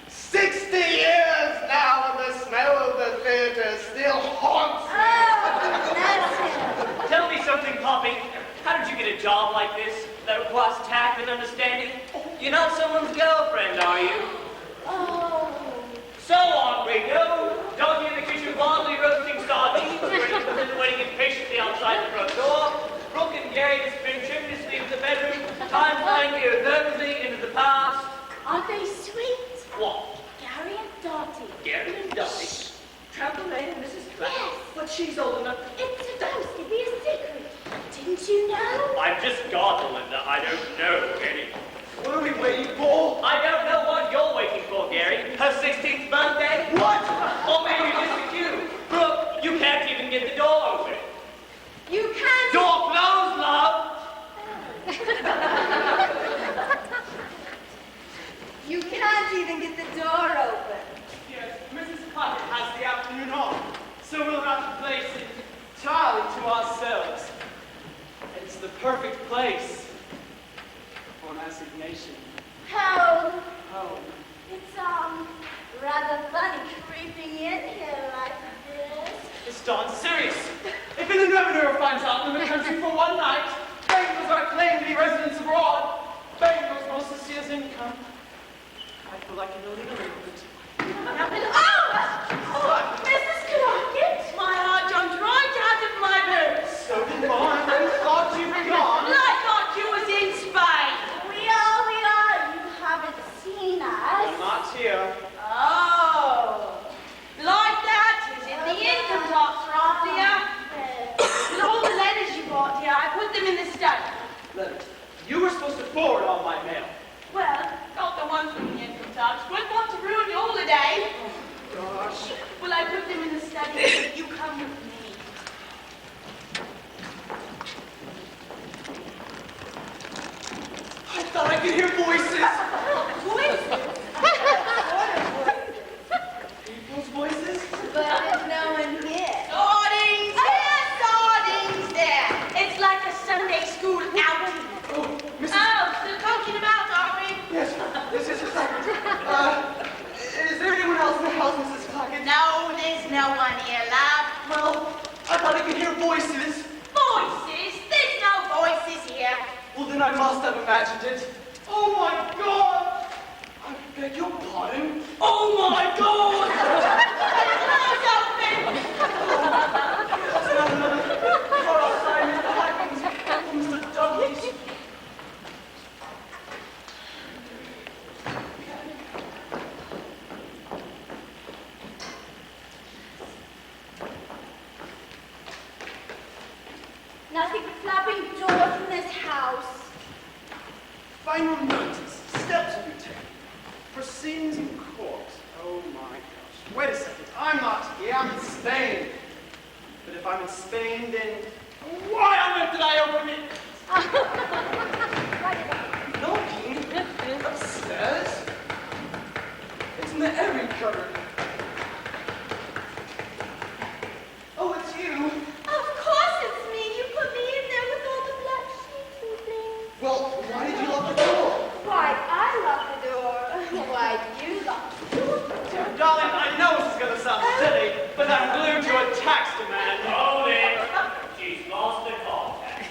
60 years now, and the smell of the theater still haunts me. Oh, that's him. Tell me something, Poppy. How did you get a job like this that requires tact and understanding? You're not someone's girlfriend, are you? Oh. So on, Ringo. Doggy in the kitchen fondly roasting sardines, waiting impatiently outside the front door. Brooke and Gary disappearing tremulously into the bedroom. Time flying irrevocably into the past. Aren't they sweet? What? Gary and Dottie. Gary and Dottie? Trampoline and Mrs. Clapp? Yes. But she's old enough. It's supposed to be a secret. Didn't you know? I've just got Linda. I don't know any. What are we waiting for? I don't know what you're waiting for, Gary. Her 16th birthday? What? Or maybe just a cue. Brooke, you can't even get the door open. You can't. Door closed, love. You can't even get the door open. Yes, Mrs. Puckett has the afternoon off, so we'll have the place entirely to ourselves. It's the perfect place for an assignation. Home. Home. It's, rather funny creeping in here like this. It's darn serious. If an interpreter finds out in the country for one night, Bengals are claimed to be residents abroad. Bengals most of this year's income. I feel like an illegal immigrant. Oh, Mrs. Crockett! My heart jumped right out of my boots. So did mine. I thought you were gone. I thought you was in Spain. We are. You haven't seen us. I'm not here. Oh. Like that, is it? The income tax are after you. With all the letters you brought here, I put them in the study. Letters. You were supposed to forward all my mail. Well, not the ones from the income tax. Wouldn't want to ruin your holiday. Gosh. Well, I put them in the study. You come with me. I thought I could hear voices. Voices? People's voices? But there's no one here. Sardines there, sardines there. It's like a Sunday school outing. Oh, Mrs. Oh, still talking about, are we? Yes, this is a second. Is there anyone else in the house, Mrs. Clackett? No, there's no one here, love. Well, I thought I could hear voices. Voices? There's no voices here. Well, then I must have imagined it. Oh my God! I beg your pardon. Oh my God! Close open. That's not another car outside Mr. Hackman's or Mr. Douglas. Nothing but flapping doors in this house. Final notice. Steps to be taken. Proceedings in court. Oh my gosh. Wait a second. I'm not here. I'm in Spain. But if I'm in Spain, then why on earth did I open it? Knocking? Upstairs? It's in the airy cupboard. Oh, it's you. Of course it's me. You put me in there with all the black sheets and things. Well, why did you lock the door? Why, I locked the door. Why, you locked the door. Darling, I know this is going to sound silly, but I'm glued to a tax demand. Hold it. She's lost the contact.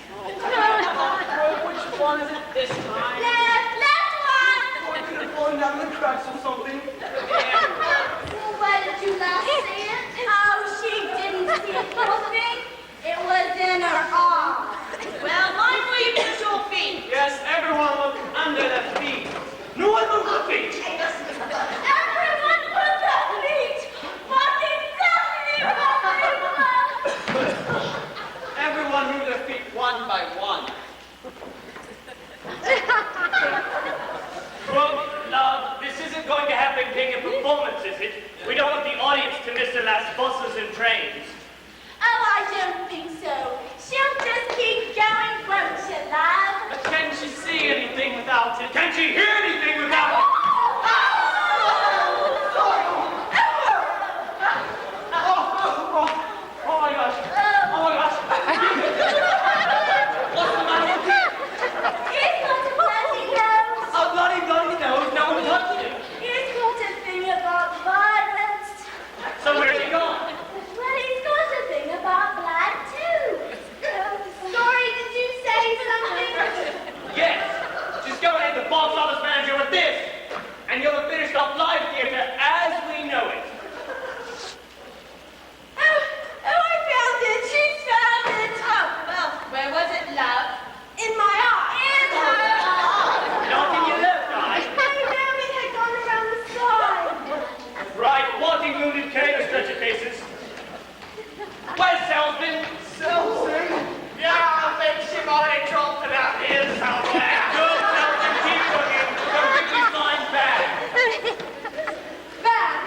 Which one is it this time? Left one. Or it could have fallen down in the cracks or something. Well, why did you last see it? Oh, she didn't see it, poor thing. It was in her arm. Well, mind where you put your feet. Yes, everyone look under their feet. No one move the feet. Everyone put their feet. What's exactly Everyone move their feet one by one. Well, love, this isn't going to happen being a performance, is it? We don't want the audience to miss the last buses and trains. Oh, I don't think so. She'll just keep going, won't she, love? But can't she see anything without it? Can't she hear anything without it? Oh my gosh. Oh my gosh. What's the matter with you? It's got a bloody nose. A bloody the box office manager with this, and you'll have finished off live theater as we know it. Oh, I found it. She's found it. Oh, well, where was it, love? In my eye. In her eye. Not in your left eye. I know it had gone around the side. Right, wanting wounded cane or stretcher cases. Where's Salesman? Selson? Yeah, I think she might have dropped it out here somewhere. Good, Salesman, keep looking. Go quickly find bag. Bag.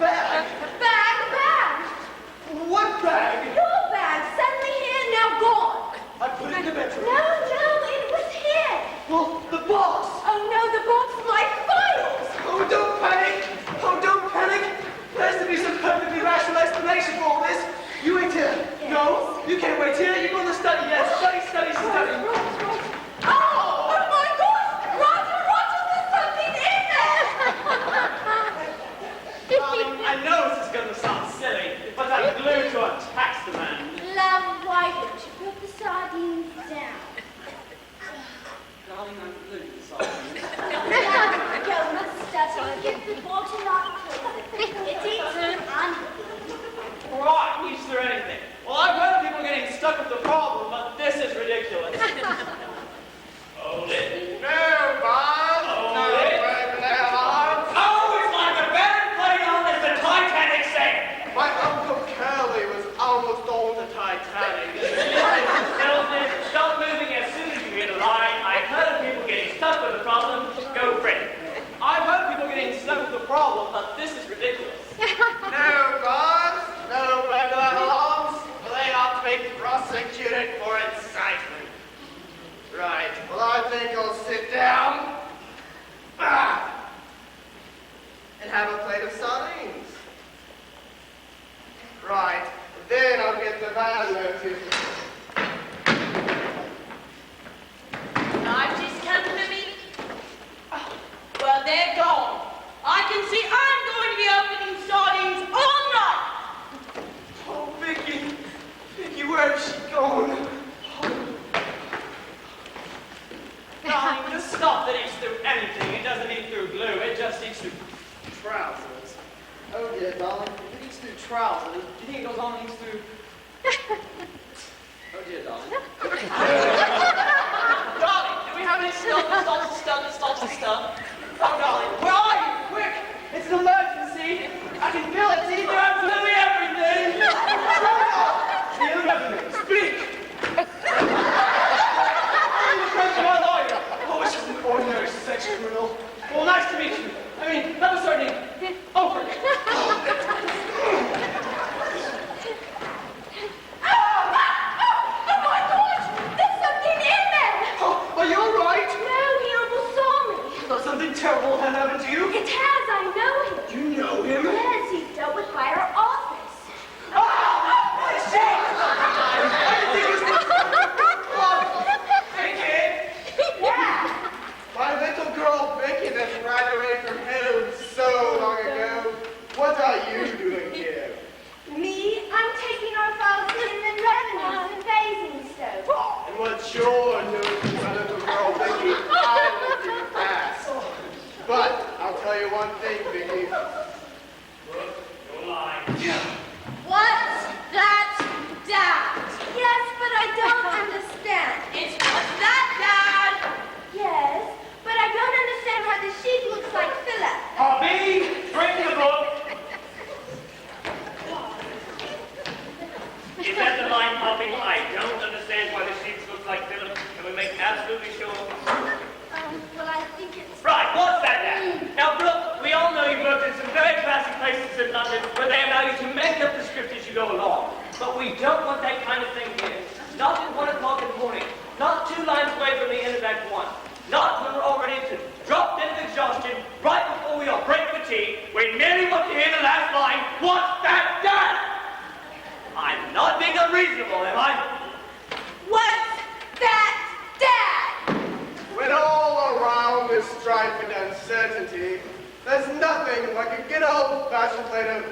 Bag? Bag. What bag? Your bag. Suddenly here, now gone. I put it in the bedroom. No, it was here. Well, the box. Oh no, the box of my files. Oh, don't panic. Oh, don't panic. There has to be some perfectly rational explanation for all this. You wait here. No, you can't wait here. You're going to study. Yes, study. Oh my gosh! Roger, there's something in there! I know this is going to sound silly, but I'm glued to a tax demand. Love, why don't you put the sardines down? Darling, I'm glued to something. Love, go and study. Get the bottle up closer. It eats unbelievable. Right, is there anything? Well, I've heard of people getting stuck with the problem, but this is ridiculous. Hold it. No, Bob. Oh, No, it? break the alarm. Oh, it's like a band playing on as the Titanic sank. My Uncle Curly was almost on the Titanic. Salesman, stop moving as soon as you hear the line. I've heard of people getting stuck with the problem. Go for it. I've heard people getting stuck with the problem, but this is ridiculous. No, Bob. No, break the alarms. They ought to be prosecuted for incitement. Right. Well, I think I'll sit down. And have a plate of sardines. Right. Then I'll get the van notice. I've just come to me. Oh, well, they're gone. I can see I'm going to be opening sardines all night. Oh, Vicky. Vicky, where has she gone? Darling, the stuff that eats through anything, it doesn't eat through glue, it just eats through trousers. Oh dear, darling, if it eats through trousers, do you think it goes on and eats through... Oh dear, darling. Darling, do we have any stuff? Oh, darling, where are you? Quick! It's an emergency! I can feel it, see through absolutely everything! Speak! My lawyer! Oh, it's just an ordinary sex criminal. Well, nice to meet you. I mean, that was certainly over. Oh my gosh! There's something in there! Oh, are you all right? No, he almost saw me. Thought something terrible had happened to you? It has, I know him. You know him? Yes, he's dealt with by our office. Yeah. My little girl Vicky that graduated from home so long ago. What are you doing here? Me, I'm taking our files in the revenues and Basingstoke. And what's your doing, my little girl Vicky? I will give you a pass. But I'll tell you one thing, Vicky. Look, no lie. What's that, Dad? Yes, but I don't understand. It's what's that, Dad? Yes, but I don't understand why the sheep looks like Philip. Bobby, bring the book. Is that the line, Bobby? I don't understand why the sheep look like Philip. Can we make absolutely sure? Well, I think it's... Right, what's that then? Now, Brooke, we all know you've worked in some very classy places in London where they allow you to make up the script as you go along. But we don't want that kind of thing here. Not at 1 o'clock in the morning. Not 2 lines away from the end of Act 1. Not when we're all ready to drop dead of exhaustion right before we all break for tea. We merely want to hear the last line, what's that done? I'm not being unreasonable, am I? What's that, Dad? When all around is strife and uncertainty, there's nothing like a good old-fashioned plate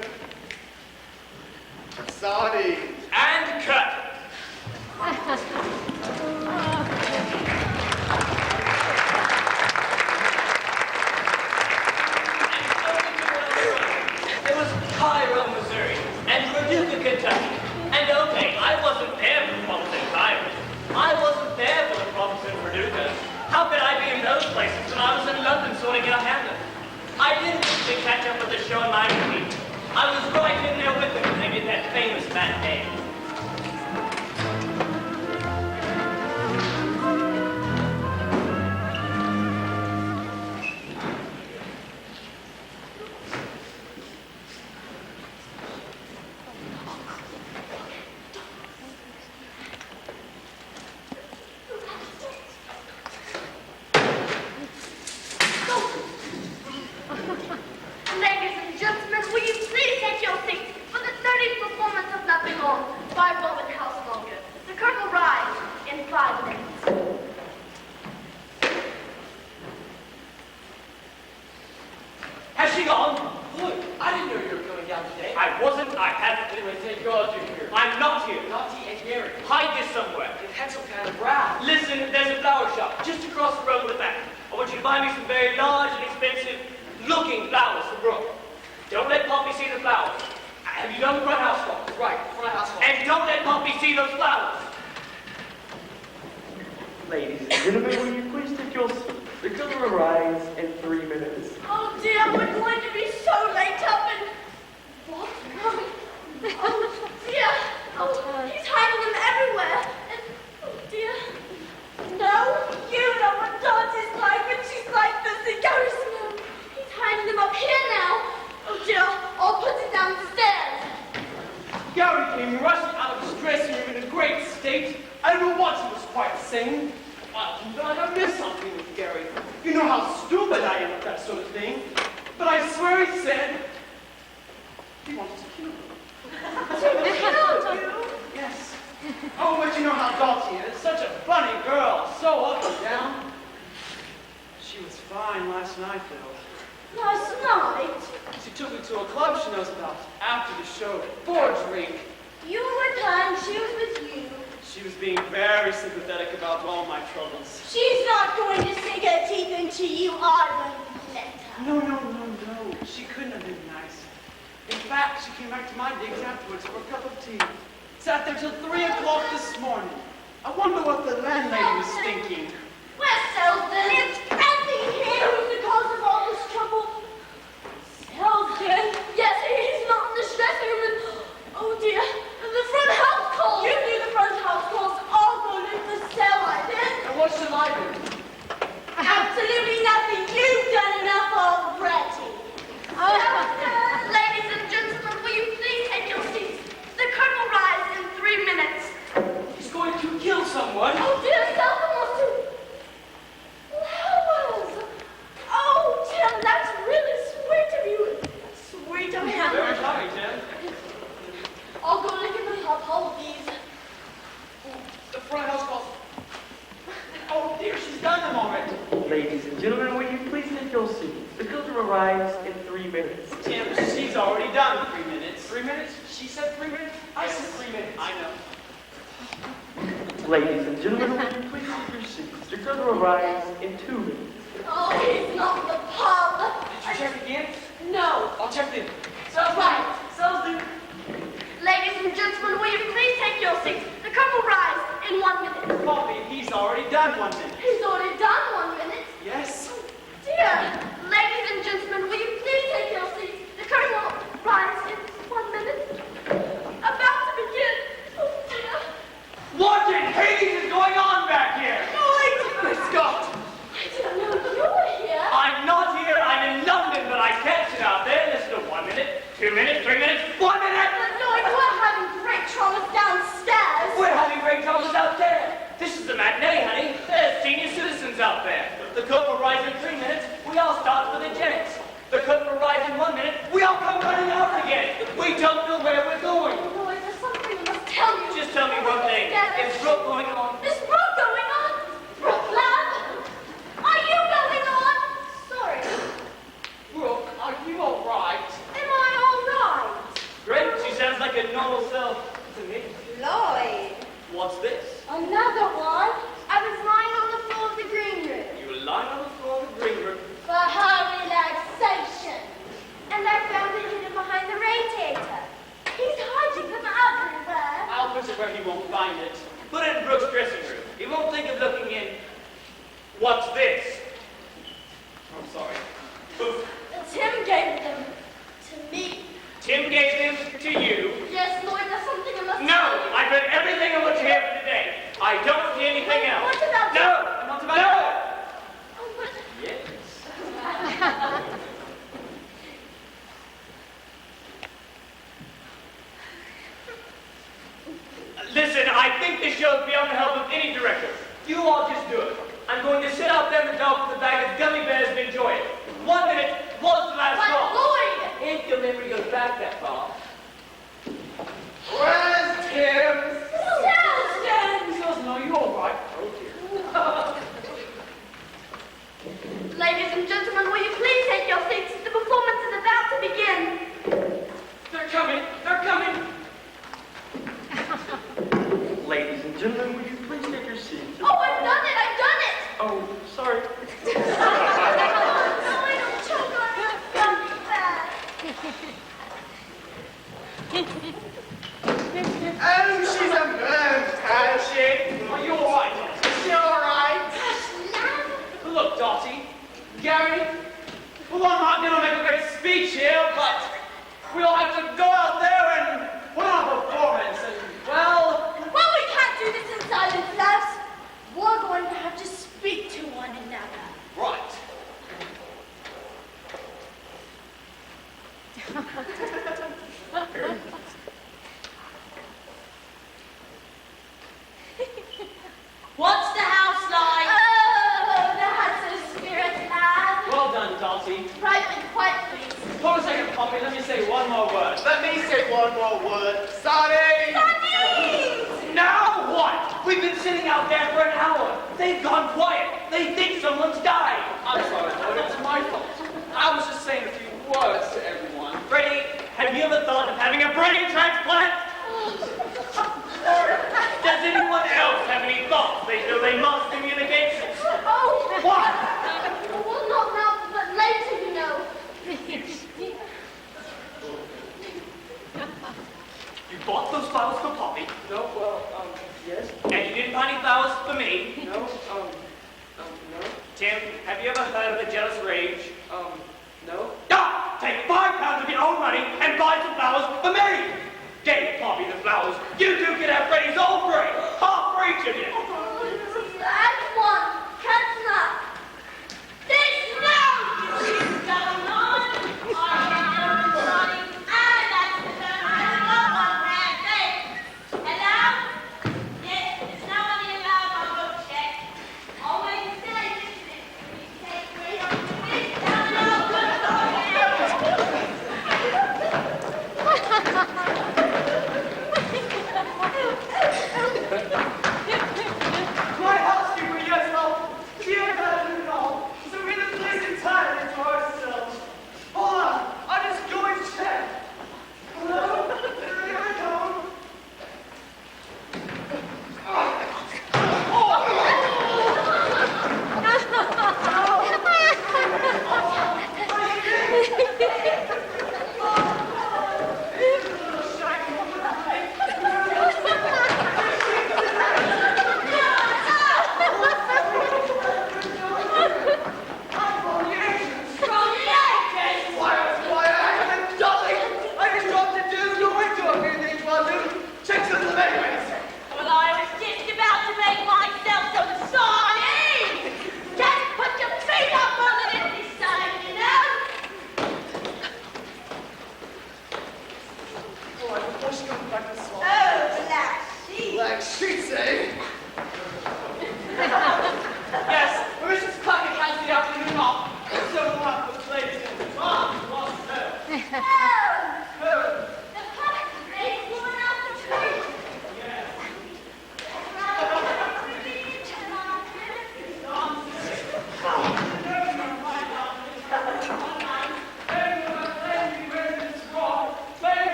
of sardines. And cut. sorting out Hamlet. I didn't actually catch up with the show in my movie. I was right in there with them when they did that famous matinee. Ladies and gentlemen, will you please take your seats for the 30th performance of Nothing More by Roman House Longer. The curtain will rise in 5 minutes. Has she gone? Look, I didn't know you were coming down today. I wasn't. I haven't. Anyway, thank God you're here. I'm not here. Naughty and Gary. Hide this somewhere. It had some kind of row. Listen, there's a flower shop just across the road from the back. I want you to buy me some very large and expensive looking flowers for Brooke. Don't let Poppy see the flowers. Have you done the front house call? Right, front house call. And don't let Poppy see those flowers. Ladies and gentlemen, will you please take your seats? The curtain will rise in 3 minutes. Oh dear, we're going to be so late up and... What? Oh dear. Oh, he's hiding them everywhere. And, oh dear. No, you know what Dot is like when she's like this. It goes to him. He's hiding them up here now. Oh dear, I'll put it downstairs. Gary came rushing out of his dressing room in a great state. I don't know what he was quite saying. Well, I missed something with Gary. You know how stupid I am at that sort of thing. But I swear he said he wanted to kill me. Yes. Oh, but you know how Dottie is. Such a funny girl. So up and down. She was fine last night, though. Last night, She took me to a club she knows about after the show. For a drink. you were kind, she was with you. She was being very sympathetic about all my troubles. She's not going to sink her teeth into you, I won't let her. No. She couldn't have been nice. In fact, she came back to my digs afterwards for a cup of tea. Sat there till 3 o'clock this morning. I wonder what the landlady was thinking. Where's Selden? It's Andy here who's the cause of all this trouble. Selden? Yes, he's not in the dressing room. And, oh dear, the front house calls. You knew the front house calls. I'll go leave the cell, I did. And what shall I do? Absolutely nothing. You've done enough already. Ladies and gentlemen, will you please take your seats? The curtain will rise in 3 minutes. He's going to kill someone. Oh dear, Selden wants to... Flowers! Oh, Tim, that's really sweet of you. Sweet of him. Very sorry, Tim. I'll go look in the pub. Hold these. The front house calls. Oh dear, she's done them already. Ladies and gentlemen, will you please take your seats? The curtain will rise in 3 minutes. Tim, she's already done 3 minutes. 3 minutes? She said 3 minutes? I said 3 minutes. I know. Ladies and gentlemen, will you please take your seats? The curtain will rise in 2 minutes. Oh, he's not in the pub. Did you check again? No. I'll check it in. Right. Selden. Ladies and gentlemen, will you please take your seats? The curtain will rise in 1 minute. Poppy, he's already done 1 minute. He's already done 1 minute. Yes. Dear. Ladies and gentlemen, will you please take your seats? The curtain will rise in 1 minute. About to begin. Oh dear. What in Hades is going on back here? Scott. I didn't know you were here. I'm not here. I'm in London, but I can't sit out there. Listen to 1 minute, 2 minutes, 3 minutes, 1 minute. No, we're having great traumas downstairs. We're having great troubles out there. This is the matinee, honey. There's senior citizens out there. The curtain will rise in 3 minutes. We all start for the gents. The curtain will rise in 1 minute. We all come running out again. We don't know where we're going. Roy, there's something I must tell you. Just tell me one thing. Is Brooke going on? Is Brooke going on? Brooke, love? Are you going on? Sorry. Brooke, are you all right? Am I all right? Great. She sounds like a normal self to me. Lloyd. What's this? Another one? I was lying on the floor of the green room You were lying on the floor of the green room. for her relaxation. And I found it hidden behind the radiator. He's hiding them everywhere. I'll put it where he won't find it. Put it in Brooke's dressing room. He won't think of looking in. What's this? I'm sorry. shows beyond the help of any director. You all just do it. I'm going to sit out there in the dark with a bag of gummy bears and enjoy it. 1 minute was the last But call. Lloyd! If your memory goes back that far. Where's Tim? He doesn't know you're all right. Oh dear. Ladies and gentlemen, will you please take your seats? The performance is about to begin. They're coming. They're coming. Ladies and gentlemen, would you please take your seats? Oh, I've done it! I've done it! Oh, sorry. No, I don't choke on it. Gummy bear. Oh, she's a bird, has she? Are you all right? Is she all right? Look, Darcy, Gary, well, I'm not going to make a great speech here, but we'll have to go out there and put on a performance, and, well... Well, we can't do this in silence, lads. We're going to have to speak to one another. Right. What's the house like? Oh, the house is spirit, lad. Well done, Darcy. Right, and quiet, please. Hold a second, Poppy. Let me say one more word. Let me say one more word. Sorry! Now what? We've been sitting out there for an hour. They've gone quiet. They think someone's died. I'm sorry, Lord, it's my fault. I was just saying a few words to everyone. Freddie, have you ever thought of having a brain transplant? Does anyone else have any thoughts they feel they must communicate? Oh! What? Well, not now, but later, you know. You bought those flowers for Poppy, No, well, yes. and you didn't buy any flowers for me. No, no. Tim, have you ever heard of the jealous rage? No. Ah! Take £5 of your own money and buy some flowers for me! Gave Poppy the flowers. You two can have Freddie's all free. Half for each of you. Act one, catch up. This now! She's going on. Everybody, and that's the turn I love on that thing. Hello? Yes, it's now on the alarm. I'll go check. Always stay listening. We take great opportunities down and out. Good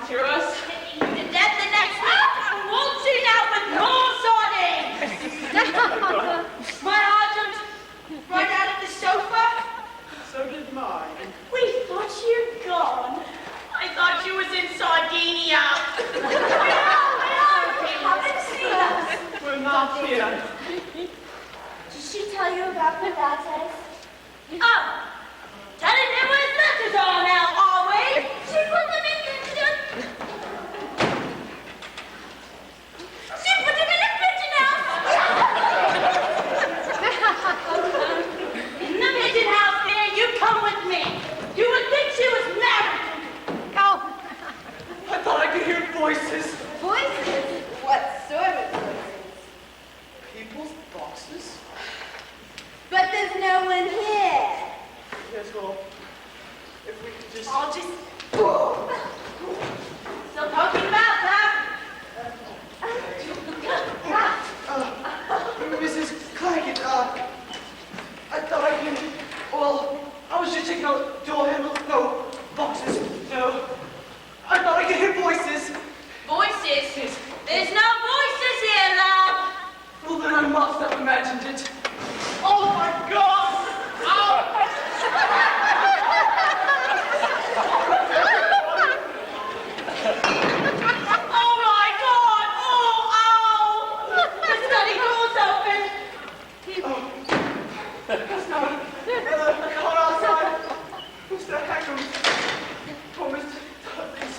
Hear us? The death the next week. Won't you now, but Not here. Did she tell you about the letters? Oh, telling them where his letters are now, are we? She put them in the... She put them in the pigeon house! In the pigeon house there, you come with me. You would think she was married. Oh. I thought I could hear voices. Voices? What sort of voices? People's boxes? But there's no one here. Yes, well, if we could just... I'll just... Still talking about that? Mrs. Claggett, I thought I could... Well, I was just checking out door handles. No, boxes. No. I thought I could hear voices. Voices? There's no voices here, love. Well, then I must have imagined it. Oh my God! Ow! Oh my God! Oh, ow! The study door's open. That's not... the car outside. Mr. Hackham. Oh, Mr. Dudley's.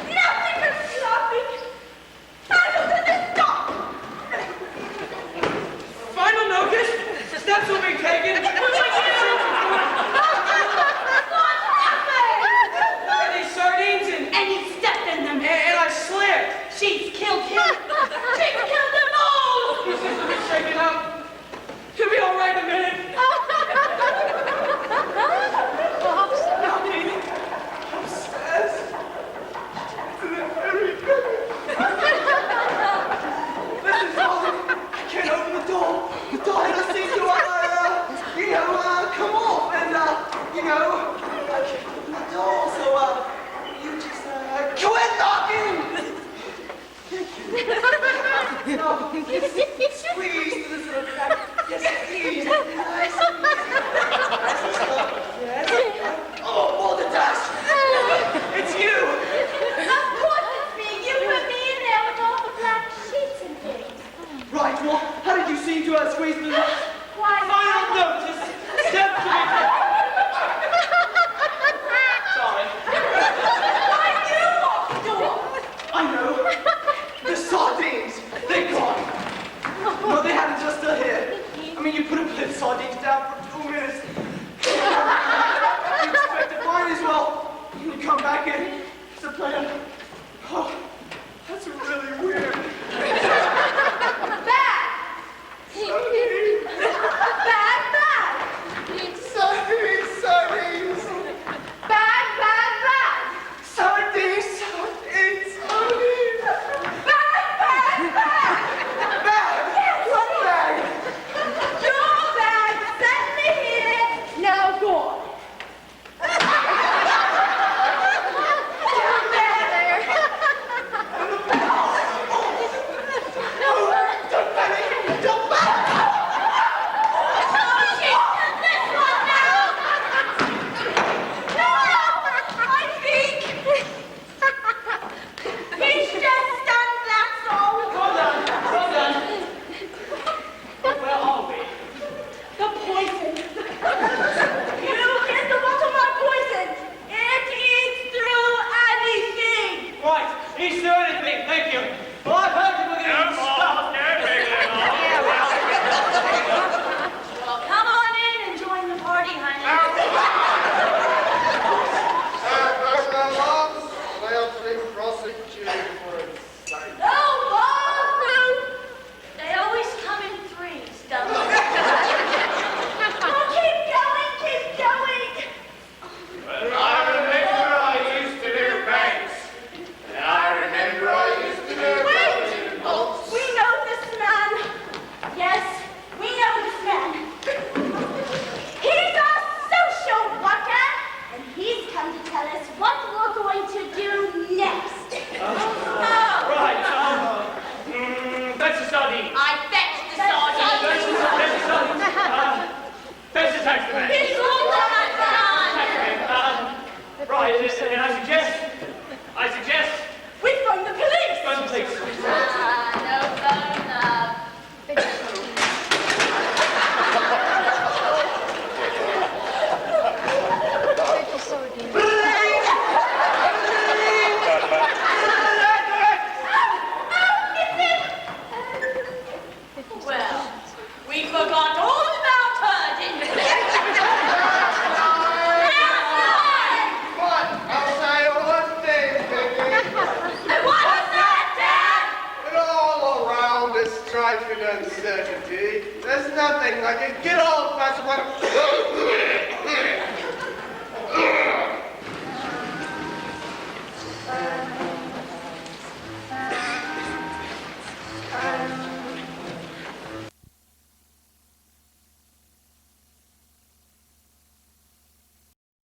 Nothing but slopping. Final to the stop. Final notice. Steps will be taken. What happened? Any sardines And he stepped in them. and I slipped. She's killed him. She's killed them all. Your system is shaken up. She'll be all right in a minute. Nothing. Upstairs. To the very good. Listen, darling. I can't open the door. The door has seemed to, come off. And, I can't open the door. So, you just, quit knocking. No, squeeze this little crack. Yes, please. Nice and easy. Nice and slow. Yes. Oh, more the dust. It's you. Of course it's me. You put me in there with all the black sheets and things. Right, well, how did you seem to squeeze the Why? final notice? Step to me. Sorry. Why you locked the door? I know. The sardines. They're gone. No, they haven't just still here. I mean, you put a plate of sardines down for 2 minutes. You expect to find as well. You come back in. It's a plan. Oh, that's really weird. Bad. Sardines. Bad, bad. Sardines. Sardines. Bad, bad, bad. Sardines. Sardines. Sardines. Bad, bad, bad. Bag. What bag? Your bag. Send me here. Now go on. Down there. Don't panic. Don't panic. Oh, shit. This one now. No, I think he's just done, that's all. Hold on. Hold on. Where are we? The poison. You get the bottom of poison. It eats through anything. Right. He's through anything. Thank you. Well, I've heard you were getting stuck. Well, come on in and join the party, honey. They'll be prosecuted for incitement. No, Bob! They always come in threes, don't they? Oh, keep going, keep going. I remember I used to do banks. And I remember I used to do Wait! bolts. We know this man. Yes, we know this man. He's our social worker, and he's come to tell us what we're going to do next. life in uncertainty. There's nothing like a good old-fashioned one.